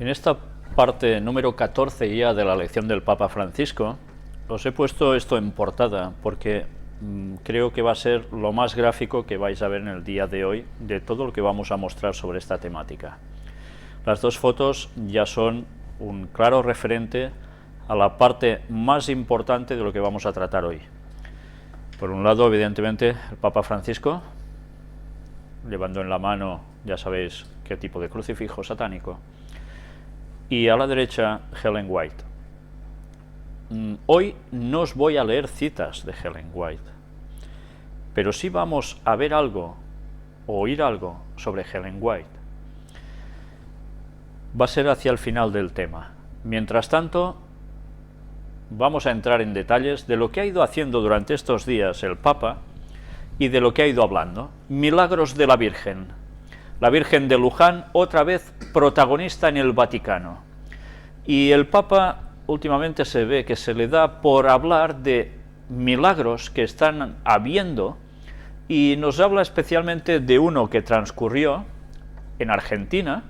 En esta parte número 14 ya de la lección del Papa Francisco, os he puesto esto en portada porque creo que va a ser lo más gráfico que vais a ver en el día de hoy de todo lo que vamos a mostrar sobre esta temática. Las dos fotos ya son un claro referente a la parte más importante de lo que vamos a tratar hoy. Por un lado, evidentemente, el Papa Francisco, llevando en la mano, ya sabéis qué tipo de crucifijo satánico, y a la derecha Ellen White. Hoy no os voy a leer citas de Ellen White, pero sí vamos a ver algo, o oír algo sobre Ellen White. Va a ser hacia el final del tema. Mientras tanto, vamos a entrar en detalles de lo que ha ido haciendo durante estos días el Papa y de lo que ha ido hablando. Milagros de la Virgen. La Virgen de Luján, otra vez protagonista en el Vaticano. Y el Papa últimamente se ve que se le da por hablar de milagros que están habiendo, y nos habla especialmente de uno que transcurrió en Argentina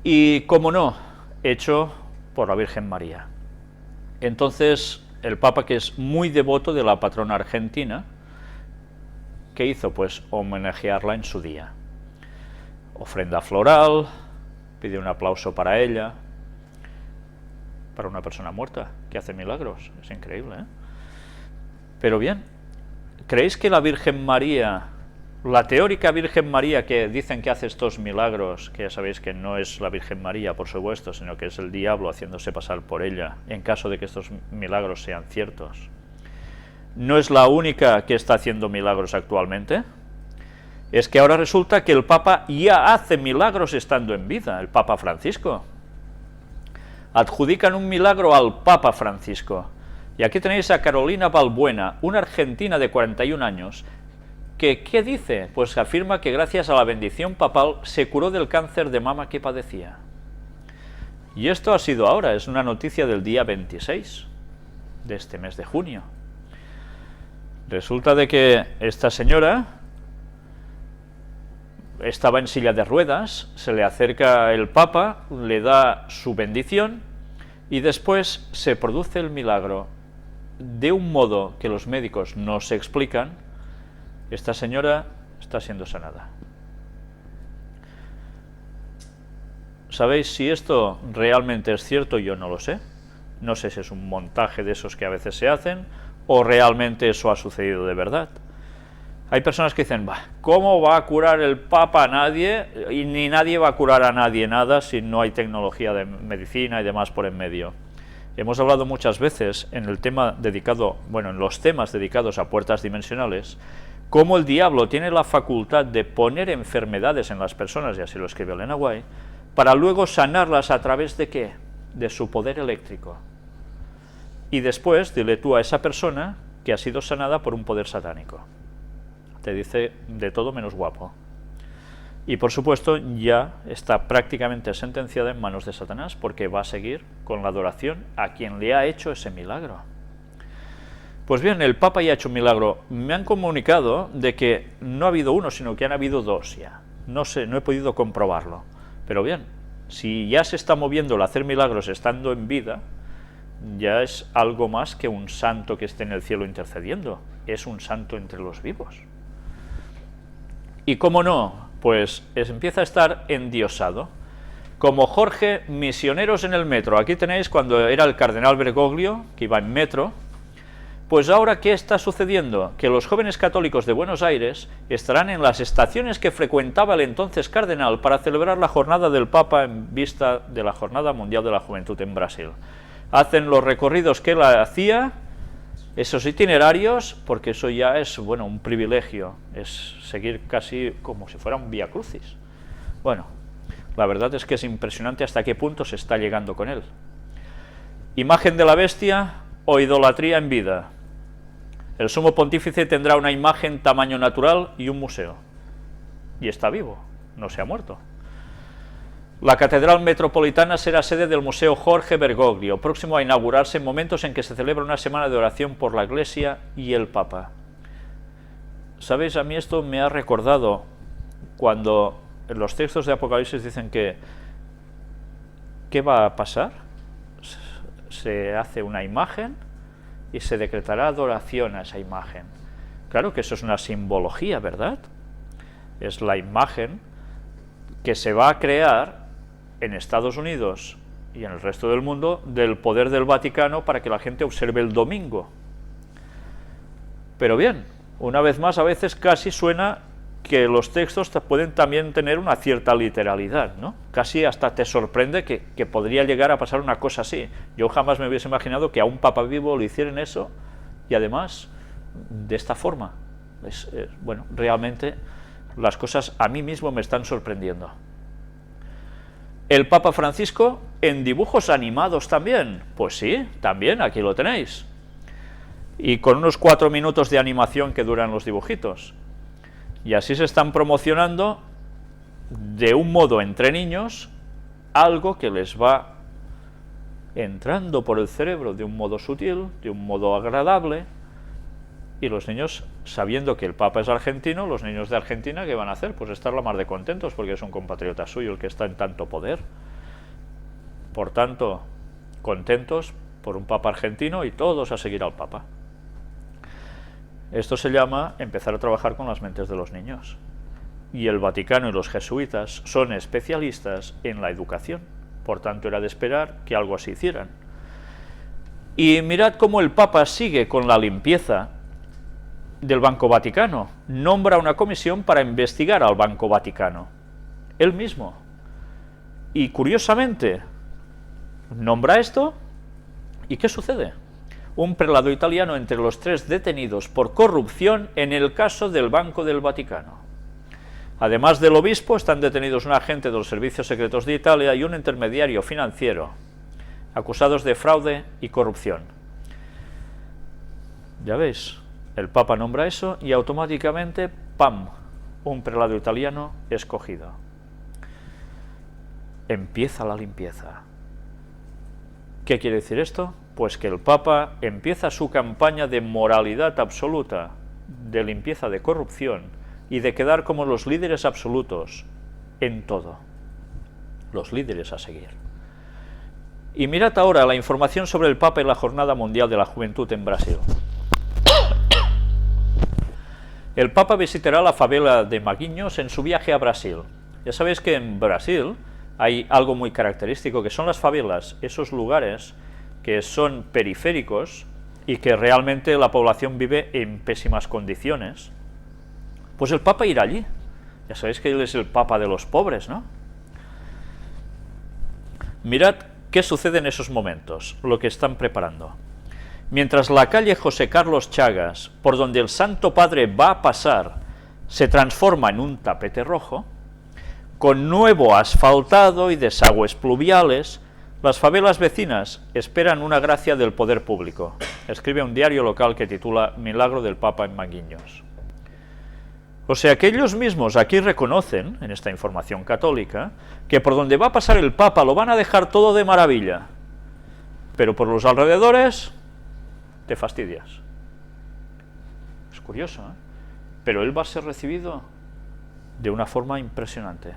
y, como no, hecho por la Virgen María. Entonces el Papa, que es muy devoto de la patrona argentina, ¿qué hizo? Pues homenajearla en su día. Ofrenda floral, pide un aplauso para ella, para una persona muerta que hace milagros. Es increíble, ¿eh? Pero bien, ¿creéis que la Virgen María, la teórica Virgen María que dicen que hace estos milagros, que ya sabéis que no es la Virgen María, por supuesto, sino que es el diablo haciéndose pasar por ella, en caso de que estos milagros sean ciertos, no es la única que está haciendo milagros actualmente? Es que ahora resulta que el Papa ya hace milagros estando en vida, el Papa Francisco. Adjudican un milagro al Papa Francisco. Y aquí tenéis a Carolina Balbuena, una argentina de 41 años, que, ¿qué dice? Pues afirma que gracias a la bendición papal se curó del cáncer de mama que padecía. Y esto ha sido ahora, es una noticia del día 26 de este mes de junio. Resulta de que esta señora estaba en silla de ruedas, se le acerca el Papa, le da su bendición y después se produce el milagro de un modo que los médicos no se explican. Esta señora está siendo sanada. ¿Sabéis si esto realmente es cierto? Yo no lo sé. No sé si es un montaje de esos que a veces se hacen o realmente eso ha sucedido de verdad. Hay personas que dicen, ¿cómo va a curar el Papa a nadie? Y ni nadie va a curar a nadie nada si no hay tecnología de medicina y demás por en medio. Hemos hablado muchas veces en el tema dedicado, en los temas dedicados a puertas dimensionales, cómo el diablo tiene la facultad de poner enfermedades en las personas, y así lo escribe Elena White, para luego sanarlas a través de ¿qué? De su poder eléctrico. Y después dile tú a esa persona que ha sido sanada por un poder satánico. Te dice de todo menos guapo. Y por supuesto ya está prácticamente sentenciada en manos de Satanás, porque va a seguir con la adoración a quien le ha hecho ese milagro. Pues bien, el Papa ya ha hecho un milagro. Me han comunicado de que no ha habido uno, sino que han habido dos ya. No sé, no he podido comprobarlo. Pero bien, si ya se está moviendo el hacer milagros estando en vida, ya es algo más que un santo que esté en el cielo intercediendo. Es un santo entre los vivos. Y cómo no, pues empieza a estar endiosado. Como Jorge, misioneros en el metro. Aquí tenéis cuando era el cardenal Bergoglio, que iba en metro. Pues ahora, ¿qué está sucediendo? Que los jóvenes católicos de Buenos Aires estarán en las estaciones que frecuentaba el entonces cardenal para celebrar la jornada del Papa en vista de la Jornada Mundial de la Juventud en Brasil. Hacen los recorridos que él hacía, esos itinerarios, porque eso ya es, un privilegio, es seguir casi como si fuera un vía crucis. La verdad es que es impresionante hasta qué punto se está llegando con él. Imagen de la bestia o idolatría en vida. El sumo pontífice tendrá una imagen tamaño natural y un museo. Y está vivo, no se ha muerto. La Catedral Metropolitana será sede del Museo Jorge Bergoglio, próximo a inaugurarse en momentos en que se celebra una semana de oración por la Iglesia y el Papa. ¿Sabéis? A mí esto me ha recordado cuando en los textos de Apocalipsis dicen que ¿qué va a pasar? Se hace una imagen y se decretará adoración a esa imagen. Claro que eso es una simbología, ¿verdad? Es la imagen que se va a crear en Estados Unidos y en el resto del mundo del poder del Vaticano para que la gente observe el domingo. Pero bien, una vez más, a veces casi suena que los textos pueden también tener una cierta literalidad, ¿no? Casi hasta te sorprende que podría llegar a pasar una cosa así. Yo jamás me hubiese imaginado que a un papa vivo le hicieran eso, y además de esta forma. Bueno, realmente las cosas a mí mismo me están sorprendiendo. ¿El Papa Francisco en dibujos animados también? Pues sí, también, aquí lo tenéis. Y con unos 4 minutos de animación que duran los dibujitos. Y así se están promocionando de un modo entre niños algo que les va entrando por el cerebro de un modo sutil, de un modo agradable, y los niños, sabiendo que el Papa es argentino, los niños de Argentina, ¿qué van a hacer? Pues estar la mar de contentos, porque es un compatriota suyo el que está en tanto poder. Por tanto, contentos por un Papa argentino y todos a seguir al Papa. Esto se llama empezar a trabajar con las mentes de los niños. Y el Vaticano y los jesuitas son especialistas en la educación. Por tanto, era de esperar que algo así hicieran. Y mirad cómo el Papa sigue con la limpieza del Banco Vaticano. Nombra una comisión para investigar al Banco Vaticano. Él mismo. Y curiosamente, nombra esto, ¿y qué sucede? Un prelado italiano entre los 3 detenidos por corrupción en el caso del Banco del Vaticano. Además del obispo, están detenidos un agente de los servicios secretos de Italia y un intermediario financiero, acusados de fraude y corrupción. Ya veis, el Papa nombra eso y automáticamente, ¡pam!, un prelado italiano escogido. Empieza la limpieza. ¿Qué quiere decir esto? Pues que el Papa empieza su campaña de moralidad absoluta, de limpieza de corrupción y de quedar como los líderes absolutos en todo. Los líderes a seguir. Y mirad ahora la información sobre el Papa en la Jornada Mundial de la Juventud en Brasil. El Papa visitará la favela de Manguinhos en su viaje a Brasil. Ya sabéis que en Brasil hay algo muy característico, que son las favelas, esos lugares que son periféricos y que realmente la población vive en pésimas condiciones. Pues el Papa irá allí. Ya sabéis que él es el Papa de los pobres, ¿no? Mirad qué sucede en esos momentos, lo que están preparando. Mientras la calle José Carlos Chagas, por donde el Santo Padre va a pasar, se transforma en un tapete rojo, con nuevo asfaltado y desagües pluviales, las favelas vecinas esperan una gracia del poder público. Escribe un diario local que titula Milagro del Papa en Manguinhos. O sea que ellos mismos aquí reconocen, en esta información católica, que por donde va a pasar el Papa lo van a dejar todo de maravilla, pero por los alrededores te fastidias. Es curioso, ¿eh? Pero él va a ser recibido de una forma impresionante.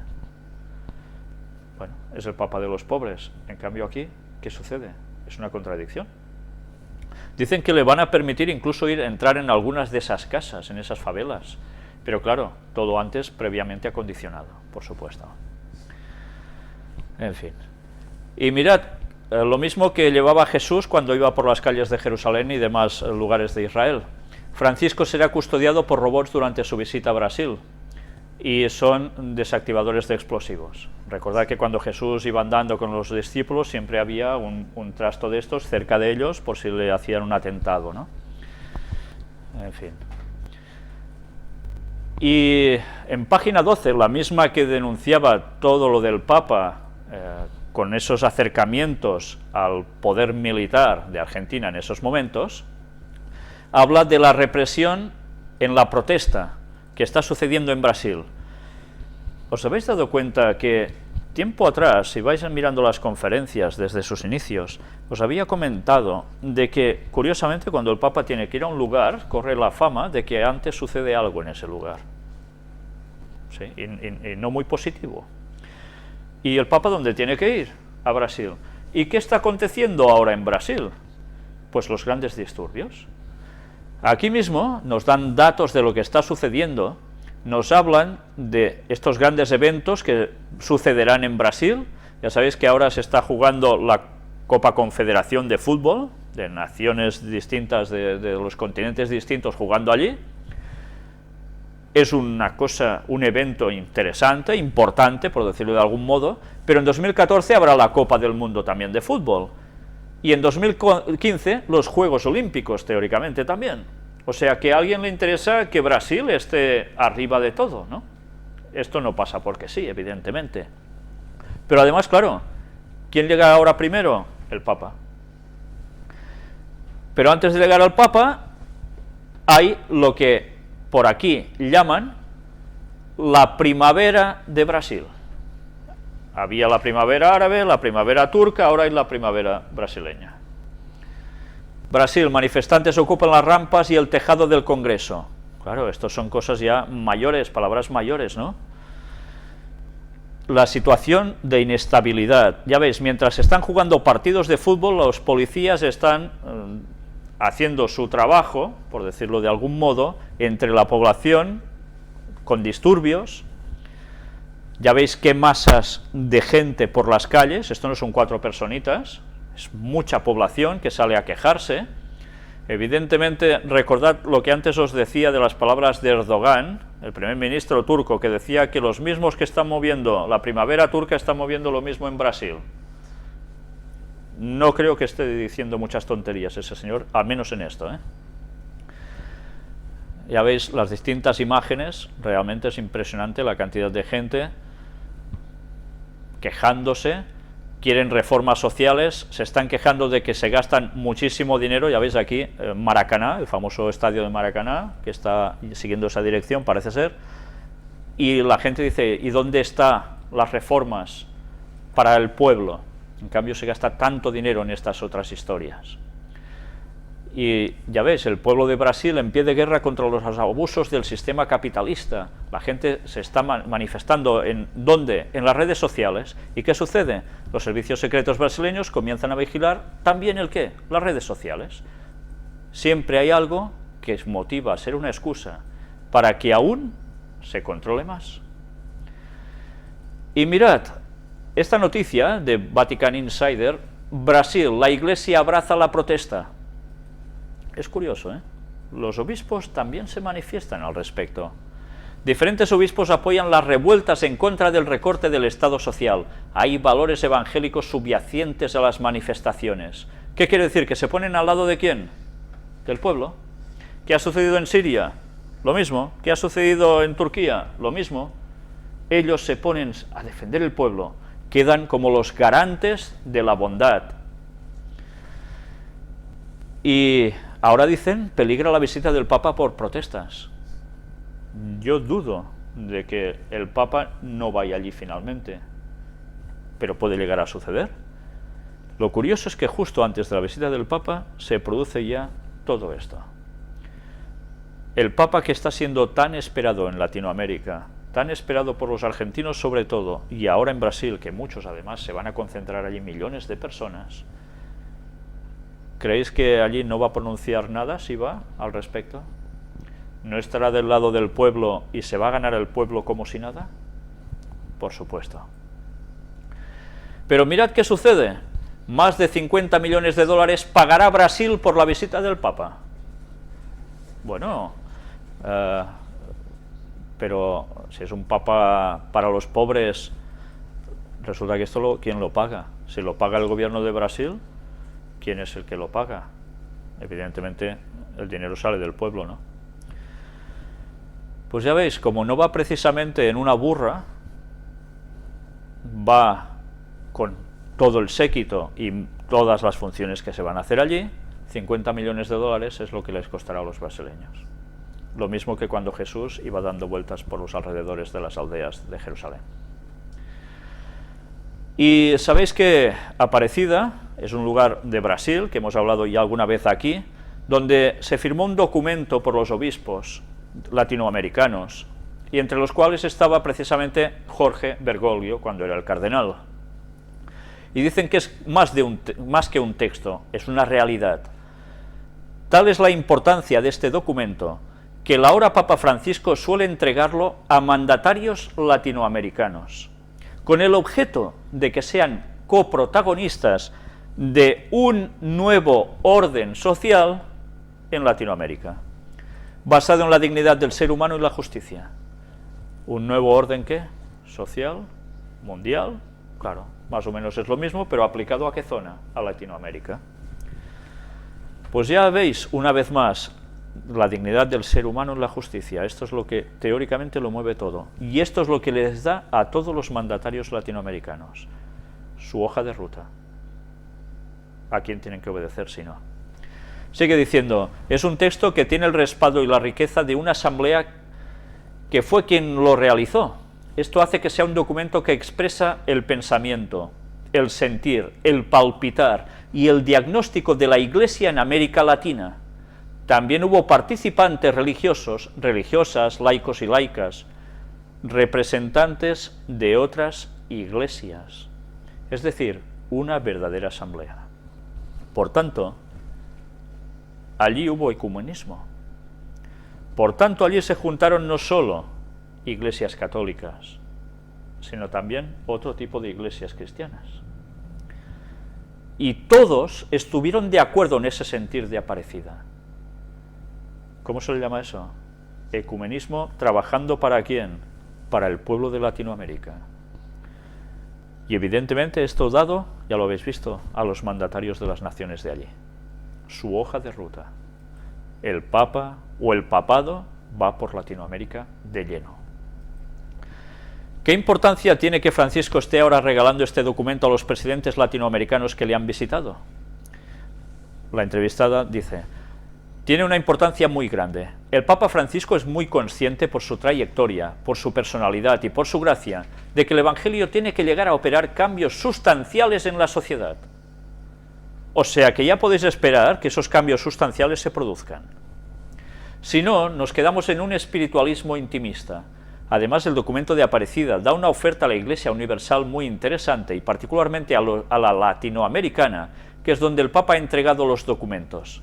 Bueno, es el Papa de los pobres. En cambio aquí, ¿qué sucede? Es una contradicción. Dicen que le van a permitir incluso entrar en algunas de esas casas, en esas favelas. Pero claro, todo antes previamente acondicionado, por supuesto. En fin. Y mirad, lo mismo que llevaba Jesús cuando iba por las calles de Jerusalén y demás lugares de Israel. Francisco será custodiado por robots durante su visita a Brasil. Y son desactivadores de explosivos. Recordad que cuando Jesús iba andando con los discípulos siempre había un trasto de estos cerca de ellos por si le hacían un atentado, ¿no? En fin. Y en página 12, la misma que denunciaba todo lo del Papa con esos acercamientos al poder militar de Argentina en esos momentos, habla de la represión en la protesta que está sucediendo en Brasil. ¿Os habéis dado cuenta que tiempo atrás, si vais mirando las conferencias desde sus inicios, os había comentado de que, curiosamente, cuando el Papa tiene que ir a un lugar, corre la fama de que antes sucede algo en ese lugar? ¿Sí? Y no muy positivo. ¿Y el Papa dónde tiene que ir? a Brasil. ¿Y qué está aconteciendo ahora en Brasil? Pues los grandes disturbios. Aquí mismo nos dan datos de lo que está sucediendo, nos hablan de estos grandes eventos que sucederán en Brasil. Ya sabéis que ahora se está jugando la Copa Confederación de Fútbol, de naciones distintas, de los continentes distintos jugando allí. Es una cosa, un evento interesante, importante, por decirlo de algún modo, pero en 2014 habrá la Copa del Mundo también de fútbol, y en 2015 los Juegos Olímpicos, teóricamente también. O sea que a alguien le interesa que Brasil esté arriba de todo, ¿no? Esto no pasa porque sí, evidentemente. Pero además, claro, ¿quién llega ahora primero? El Papa. Pero antes de llegar al Papa, hay lo que por aquí llaman la primavera de Brasil. Había la primavera árabe, la primavera turca, ahora hay la primavera brasileña. Brasil, manifestantes ocupan las rampas y el tejado del Congreso. Claro, estos son cosas ya mayores, palabras mayores, ¿no? La situación de inestabilidad. Ya veis, mientras están jugando partidos de fútbol, los policías están haciendo su trabajo, por decirlo de algún modo, entre la población, con disturbios. Ya veis qué masas de gente por las calles, esto no son 4 personitas, es mucha población que sale a quejarse. Evidentemente, recordad lo que antes os decía de las palabras de Erdogan, el primer ministro turco, que decía que los mismos que están moviendo la primavera turca están moviendo lo mismo en Brasil. No creo que esté diciendo muchas tonterías ese señor, al menos en esto, ¿eh? Ya veis las distintas imágenes, realmente es impresionante la cantidad de gente quejándose, quieren reformas sociales, se están quejando de que se gastan muchísimo dinero. Ya veis aquí Maracaná, el famoso estadio de Maracaná, que está siguiendo esa dirección, parece ser, y la gente dice, ¿y dónde están las reformas para el pueblo? En cambio se gasta tanto dinero en estas otras historias. Y ya ves, el pueblo de Brasil en pie de guerra contra los abusos del sistema capitalista. La gente se está manifestando en ¿dónde? En las redes sociales. ¿Y qué sucede? Los servicios secretos brasileños comienzan a vigilar también el ¿qué? Las redes sociales. Siempre hay algo que motiva a ser una excusa para que aún se controle más. Y mirad, esta noticia de Vatican Insider, Brasil, la Iglesia abraza la protesta. Es curioso, ¿eh? Los obispos también se manifiestan al respecto. Diferentes obispos apoyan las revueltas en contra del recorte del Estado social. Hay valores evangélicos subyacentes a las manifestaciones. ¿Qué quiere decir? ¿Que se ponen al lado de quién? Del pueblo. ¿Qué ha sucedido en Siria? Lo mismo. ¿Qué ha sucedido en Turquía? Lo mismo. Ellos se ponen a defender el pueblo. Quedan como los garantes de la bondad. Y ahora dicen, peligra la visita del Papa por protestas. Yo dudo de que el Papa no vaya allí finalmente, pero puede llegar a suceder. Lo curioso es que justo antes de la visita del Papa se produce ya todo esto. El Papa, que está siendo tan esperado en Latinoamérica, tan esperado por los argentinos sobre todo, y ahora en Brasil, que muchos además se van a concentrar allí, millones de personas, ¿creéis que allí no va a pronunciar nada si va al respecto? ¿No estará del lado del pueblo y se va a ganar el pueblo como si nada? Por supuesto. Pero mirad qué sucede. Más de 50 millones de dólares pagará Brasil por la visita del Papa. Bueno, pero si es un Papa para los pobres, resulta que esto ¿quién lo paga? Si lo paga el gobierno de Brasil, ¿quién es el que lo paga? Evidentemente el dinero sale del pueblo, ¿no? Pues ya veis, como no va precisamente en una burra, va con todo el séquito y todas las funciones que se van a hacer allí, 50 millones de dólares es lo que les costará a los brasileños. Lo mismo que cuando Jesús iba dando vueltas por los alrededores de las aldeas de Jerusalén. Y sabéis que Aparecida es un lugar de Brasil, que hemos hablado ya alguna vez aquí, donde se firmó un documento por los obispos latinoamericanos, y entre los cuales estaba precisamente Jorge Bergoglio, cuando era el cardenal. y dicen que es más que un texto, es una realidad. Tal es la importancia de este documento que el ahora Papa Francisco suele entregarlo a mandatarios latinoamericanos, con el objeto de que sean coprotagonistas de un nuevo orden social en Latinoamérica, basado en la dignidad del ser humano y la justicia. ¿Un nuevo orden qué? ¿Social? ¿Mundial? Claro, más o menos es lo mismo, pero aplicado ¿a qué zona? A Latinoamérica. Pues ya veis, una vez más, la dignidad del ser humano y la justicia. Esto es lo que teóricamente lo mueve todo. Y esto es lo que les da a todos los mandatarios latinoamericanos su hoja de ruta. ¿A quién tienen que obedecer si no? Sigue diciendo, es un texto que tiene el respaldo y la riqueza de una asamblea que fue quien lo realizó. Esto hace que sea un documento que expresa el pensamiento, el sentir, el palpitar y el diagnóstico de la Iglesia en América Latina. También hubo participantes religiosos, religiosas, laicos y laicas, representantes de otras iglesias, es decir, una verdadera asamblea. Por tanto, allí hubo ecumenismo. Por tanto, allí se juntaron no solo iglesias católicas, sino también otro tipo de iglesias cristianas. Y todos estuvieron de acuerdo en ese sentir de Aparecida. ¿Cómo se le llama eso? Ecumenismo trabajando ¿para quién? Para el pueblo de Latinoamérica. Y evidentemente esto dado, ya lo habéis visto, a los mandatarios de las naciones de allí. Su hoja de ruta. El Papa o el Papado va por Latinoamérica de lleno. ¿Qué importancia tiene que Francisco esté ahora regalando este documento a los presidentes latinoamericanos que le han visitado? La entrevistada dice, tiene una importancia muy grande. El Papa Francisco es muy consciente por su trayectoria, por su personalidad y por su gracia, de que el Evangelio tiene que llegar a operar cambios sustanciales en la sociedad. O sea que ya podéis esperar que esos cambios sustanciales se produzcan. Si no, nos quedamos en un espiritualismo intimista. Además, el documento de Aparecida da una oferta a la Iglesia Universal muy interesante y particularmente a la latinoamericana, que es donde el Papa ha entregado los documentos.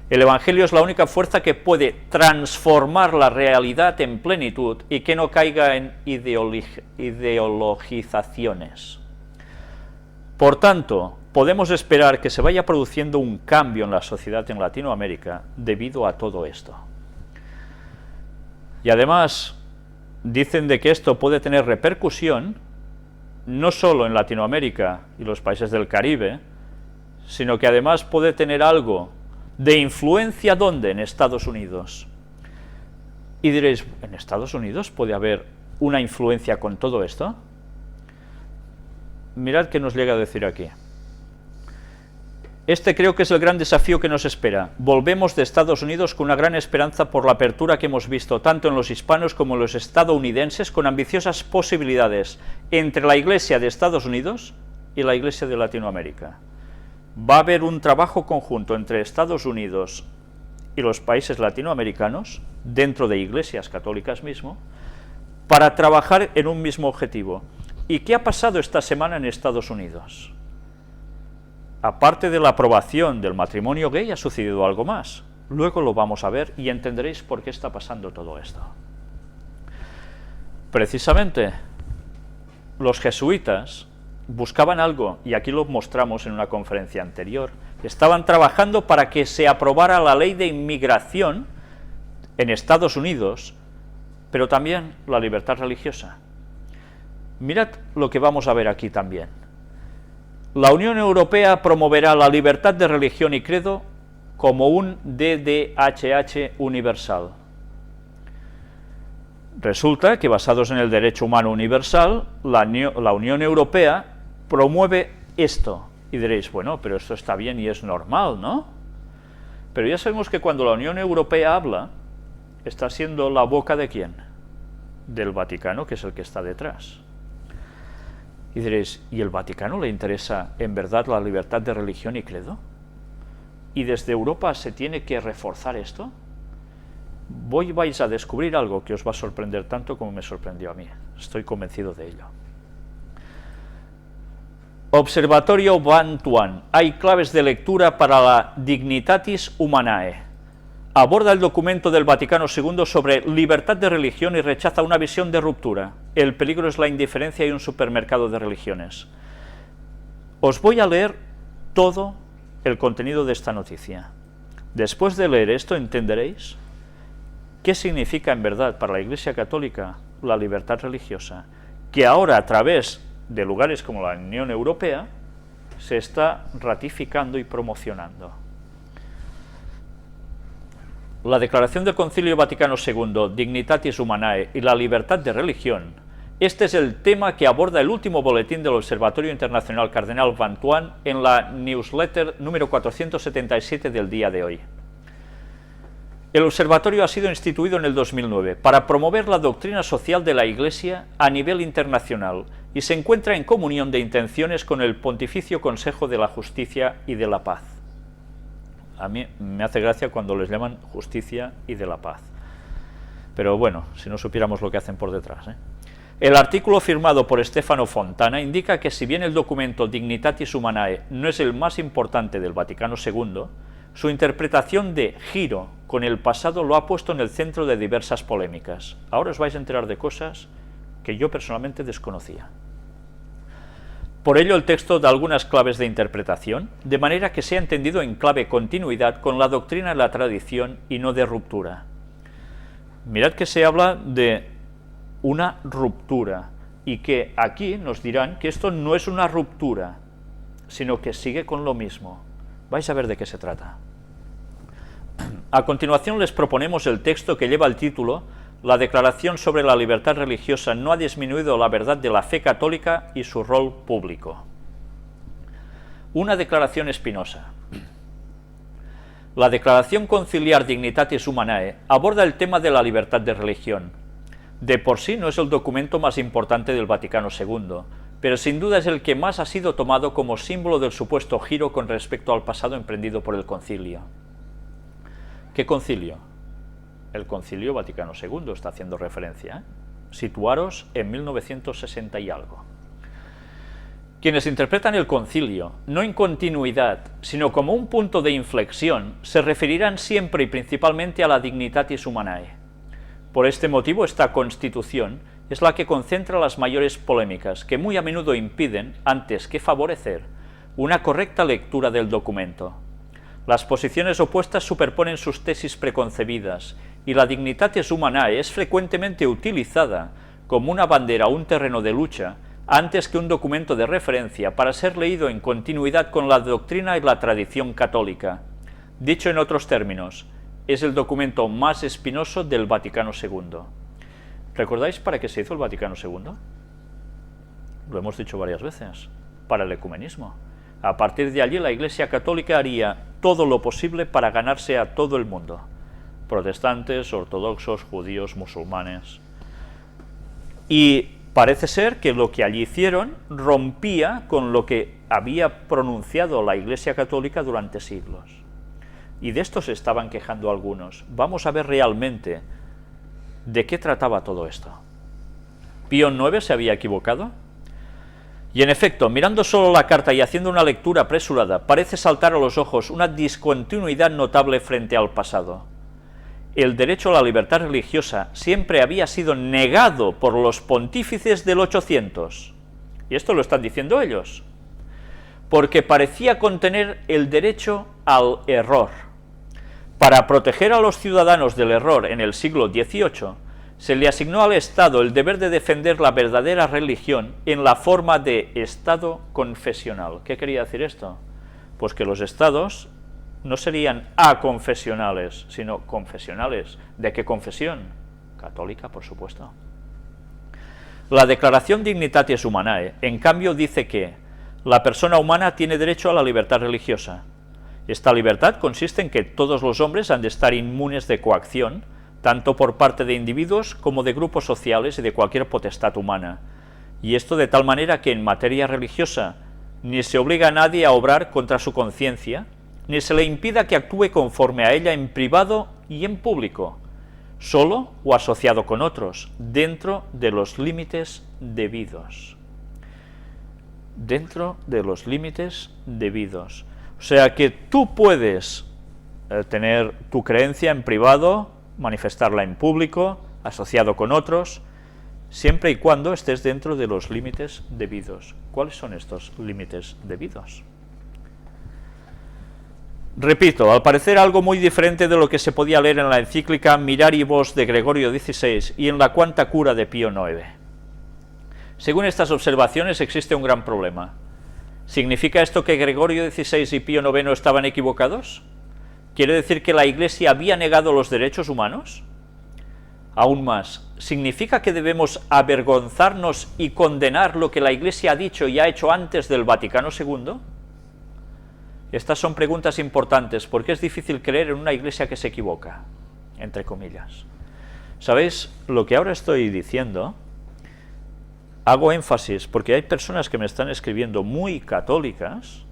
El Evangelio es la única fuerza que puede transformar la realidad en plenitud y que no caiga en ideologizaciones. Por tanto, podemos esperar que se vaya produciendo un cambio en la sociedad en Latinoamérica debido a todo esto. Y además, dicen de que esto puede tener repercusión no solo en Latinoamérica y los países del Caribe, sino que además puede tener algo de influencia, ¿dónde? En Estados Unidos. Y diréis, ¿en Estados Unidos puede haber una influencia con todo esto? Mirad qué nos llega a decir aquí. Este creo que es el gran desafío que nos espera. Volvemos de Estados Unidos con una gran esperanza por la apertura que hemos visto, tanto en los hispanos como en los estadounidenses, con ambiciosas posibilidades entre la Iglesia de Estados Unidos y la Iglesia de Latinoamérica. Va a haber un trabajo conjunto entre Estados Unidos y los países latinoamericanos, dentro de iglesias católicas mismo, para trabajar en un mismo objetivo. ¿Y qué ha pasado esta semana en Estados Unidos? Aparte de la aprobación del matrimonio gay, ha sucedido algo más. Luego lo vamos a ver y entenderéis por qué está pasando todo esto. Precisamente, los jesuitas buscaban algo, y aquí lo mostramos en una conferencia anterior, estaban trabajando para que se aprobara la ley de inmigración en Estados Unidos, pero también la libertad religiosa. Mirad lo que vamos a ver aquí también. La Unión Europea promoverá la libertad de religión y credo como un DDHH universal. Resulta que, basados en el derecho humano universal, la Unión Europea promueve esto. Y diréis, bueno, pero esto está bien y es normal, ¿no? Pero ya sabemos que cuando la Unión Europea habla, está siendo la boca ¿de quién? Del Vaticano, que es el que está detrás. Y diréis, ¿y el Vaticano le interesa en verdad la libertad de religión y credo? ¿Y desde Europa se tiene que reforzar esto? Vais a descubrir algo que os va a sorprender tanto como me sorprendió a mí. Estoy convencido de ello. Observatorio Van Tuan. Hay claves de lectura para la Dignitatis Humanae. Aborda el documento del Vaticano II sobre libertad de religión y rechaza una visión de ruptura. El peligro es la indiferencia y un supermercado de religiones. Os voy a leer todo el contenido de esta noticia. Después de leer esto entenderéis qué significa en verdad para la Iglesia Católica la libertad religiosa, que ahora a través de lugares como la Unión Europea se está ratificando y promocionando. La declaración del Concilio Vaticano II, Dignitatis Humanae y la libertad de religión, este es el tema que aborda el último boletín del Observatorio Internacional Cardenal Van Tuan en la newsletter número 477 del día de hoy. El observatorio ha sido instituido en el 2009 para promover la doctrina social de la Iglesia a nivel internacional y se encuentra en comunión de intenciones con el Pontificio Consejo de la Justicia y de la Paz. A mí me hace gracia cuando les llaman justicia y de la paz. Pero bueno, si no supiéramos lo que hacen por detrás, ¿eh? El artículo firmado por Stefano Fontana indica que si bien el documento Dignitatis Humanae no es el más importante del Vaticano II, su interpretación de giro con el pasado lo ha puesto en el centro de diversas polémicas. Ahora os vais a enterar de cosas que yo personalmente desconocía. Por ello el texto da algunas claves de interpretación, de manera que sea entendido en clave continuidad con la doctrina y la tradición y no de ruptura. Mirad que se habla de una ruptura y que aquí nos dirán que esto no es una ruptura, sino que sigue con lo mismo. Vais a ver de qué se trata. A continuación les proponemos el texto que lleva el título La Declaración sobre la Libertad Religiosa no ha disminuido la verdad de la fe católica y su rol público. Una declaración espinosa. La Declaración Conciliar Dignitatis Humanae aborda el tema de la libertad de religión. De por sí no es el documento más importante del Vaticano II, pero sin duda es el que más ha sido tomado como símbolo del supuesto giro con respecto al pasado emprendido por el concilio. ¿Qué concilio? El Concilio Vaticano II está haciendo referencia, ¿eh? Situaros en 1960 y algo. Quienes interpretan el concilio, no en continuidad, sino como un punto de inflexión, se referirán siempre y principalmente a la Dignitatis Humanae. Por este motivo, esta Constitución es la que concentra las mayores polémicas, que muy a menudo impiden, antes que favorecer, una correcta lectura del documento. Las posiciones opuestas superponen sus tesis preconcebidas, y la Dignitatis Humanae es frecuentemente utilizada como una bandera o un terreno de lucha, antes que un documento de referencia para ser leído en continuidad con la doctrina y la tradición católica. Dicho en otros términos, es el documento más espinoso del Vaticano II. ¿Recordáis para qué se hizo el Vaticano II? Lo hemos dicho varias veces, para el ecumenismo. A partir de allí la Iglesia Católica haría todo lo posible para ganarse a todo el mundo. Protestantes, ortodoxos, judíos, musulmanes. Y parece ser que lo que allí hicieron rompía con lo que había pronunciado la Iglesia Católica durante siglos. Y de esto se estaban quejando algunos. Vamos a ver realmente de qué trataba todo esto. ¿Pío IX se había equivocado? Y en efecto, mirando solo la carta y haciendo una lectura apresurada, parece saltar a los ojos una discontinuidad notable frente al pasado. El derecho a la libertad religiosa siempre había sido negado por los pontífices del 800. Y esto lo están diciendo ellos. Porque parecía contener el derecho al error. Para proteger a los ciudadanos del error en el siglo XVIII, se le asignó al Estado el deber de defender la verdadera religión en la forma de Estado confesional. ¿Qué quería decir esto? Pues que los Estados no serían aconfesionales, sino confesionales. ¿De qué confesión? Católica, por supuesto. La Declaración Dignitatis Humanae, en cambio, dice que la persona humana tiene derecho a la libertad religiosa. Esta libertad consiste en que todos los hombres han de estar inmunes de coacción, tanto por parte de individuos como de grupos sociales y de cualquier potestad humana. Y esto de tal manera que en materia religiosa ni se obliga a nadie a obrar contra su conciencia, ni se le impida que actúe conforme a ella en privado y en público, solo o asociado con otros, dentro de los límites debidos. dentro de los límites debidos. O sea que tú puedes tener tu creencia en privado, manifestarla en público, asociado con otros, siempre y cuando estés dentro de los límites debidos. ¿Cuáles son estos límites debidos? Repito, al parecer algo muy diferente de lo que se podía leer en la encíclica Miraribus de Gregorio XVI y en la Quanta Cura de Pío IX. Según estas observaciones existe un gran problema. ¿Significa esto que Gregorio XVI y Pío IX estaban equivocados? ¿Quiere decir que la Iglesia había negado los derechos humanos? Aún más, ¿significa que debemos avergonzarnos y condenar lo que la Iglesia ha dicho y ha hecho antes del Vaticano II? Estas son preguntas importantes porque es difícil creer en una Iglesia que se equivoca, entre comillas. ¿Sabéis? Lo que ahora estoy diciendo, hago énfasis porque hay personas que me están escribiendo muy católicas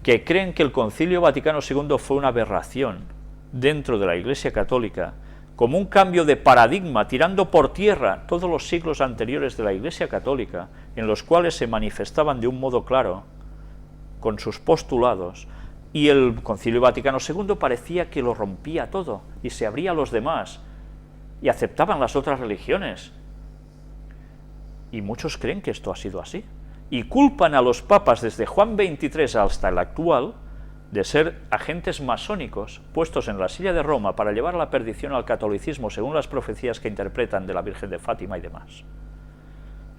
que creen que el Concilio Vaticano II fue una aberración dentro de la Iglesia Católica, como un cambio de paradigma, tirando por tierra todos los siglos anteriores de la Iglesia Católica, en los cuales se manifestaban de un modo claro, con sus postulados, y el Concilio Vaticano II parecía que lo rompía todo, y se abría a los demás, y aceptaban las otras religiones. Y muchos creen que esto ha sido así, y culpan a los papas desde Juan XXIII hasta el actual, de ser agentes masónicos puestos en la silla de Roma para llevar a la perdición al catolicismo según las profecías que interpretan de la Virgen de Fátima y demás.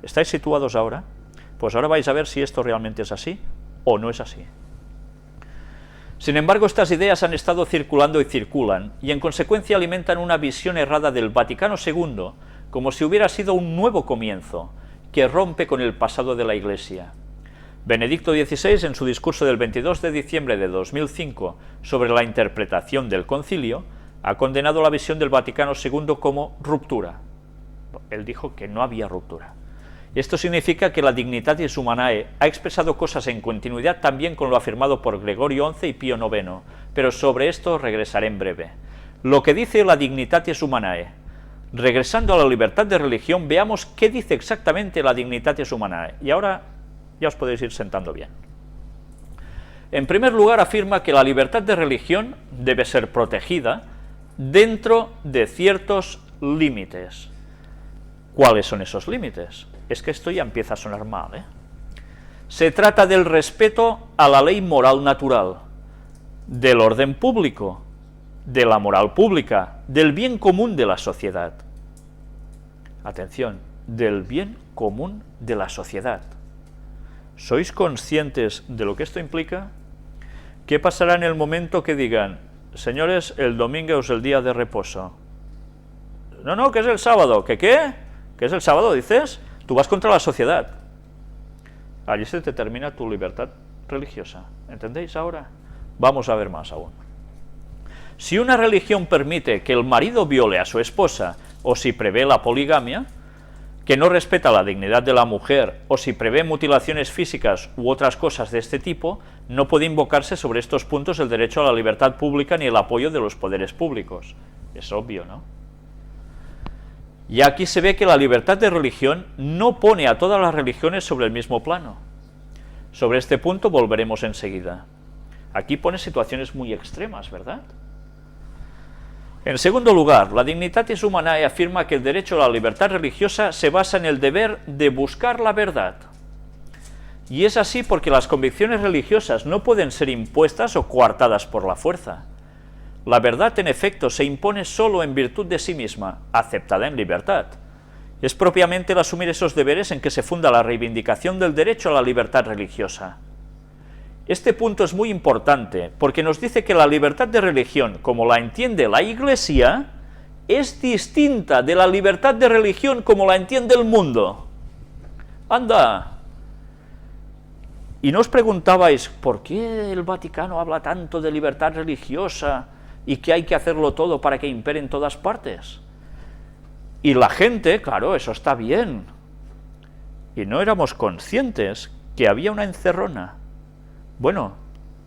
¿Estáis situados ahora? Pues ahora vais a ver si esto realmente es así o no es así. Sin embargo, estas ideas han estado circulando y circulan, y en consecuencia alimentan una visión errada del Vaticano II, como si hubiera sido un nuevo comienzo, que rompe con el pasado de la Iglesia. Benedicto XVI, en su discurso del 22 de diciembre de 2005 sobre la interpretación del concilio, ha condenado la visión del Vaticano II como ruptura. Él dijo que no había ruptura. Esto significa que la Dignitatis Humanae ha expresado cosas en continuidad también con lo afirmado por Gregorio XI y Pío IX, pero sobre esto regresaré en breve. Lo que dice la Dignitatis Humanae. Regresando a la libertad de religión, veamos qué dice exactamente la Dignitatis Humanae. Y ahora ya os podéis ir sentando bien. En primer lugar, afirma que la libertad de religión debe ser protegida dentro de ciertos límites. ¿Cuáles son esos límites? Es que esto ya empieza a sonar mal, ¿eh? Se trata del respeto a la ley moral natural, del orden público, de la moral pública, del bien común de la sociedad. Atención, del bien común de la sociedad. ¿Sois conscientes de lo que esto implica? ¿Qué pasará en el momento que digan, señores, el domingo es el día de reposo? No, que es el sábado. ¿Qué? ¿Qué es el sábado, dices? Tú vas contra la sociedad. Allí se te termina tu libertad religiosa. ¿Entendéis ahora? Vamos a ver más aún. Si una religión permite que el marido viole a su esposa, o si prevé la poligamia, que no respeta la dignidad de la mujer, o si prevé mutilaciones físicas u otras cosas de este tipo, no puede invocarse sobre estos puntos el derecho a la libertad pública ni el apoyo de los poderes públicos. Es obvio, ¿no? Y aquí se ve que la libertad de religión no pone a todas las religiones sobre el mismo plano. Sobre este punto volveremos enseguida. Aquí pone situaciones muy extremas, ¿verdad? En segundo lugar, la Dignitatis Humanae afirma que el derecho a la libertad religiosa se basa en el deber de buscar la verdad. Y es así porque las convicciones religiosas no pueden ser impuestas o coartadas por la fuerza. La verdad, en efecto, se impone solo en virtud de sí misma, aceptada en libertad. Es propiamente el asumir esos deberes en que se funda la reivindicación del derecho a la libertad religiosa. Este punto es muy importante porque nos dice que la libertad de religión, como la entiende la Iglesia, es distinta de la libertad de religión como la entiende el mundo. ¡Anda! Y no os preguntabais, ¿por qué el Vaticano habla tanto de libertad religiosa y que hay que hacerlo todo para que impere en todas partes? Y la gente, claro, eso está bien. Y no éramos conscientes que había una encerrona. Bueno,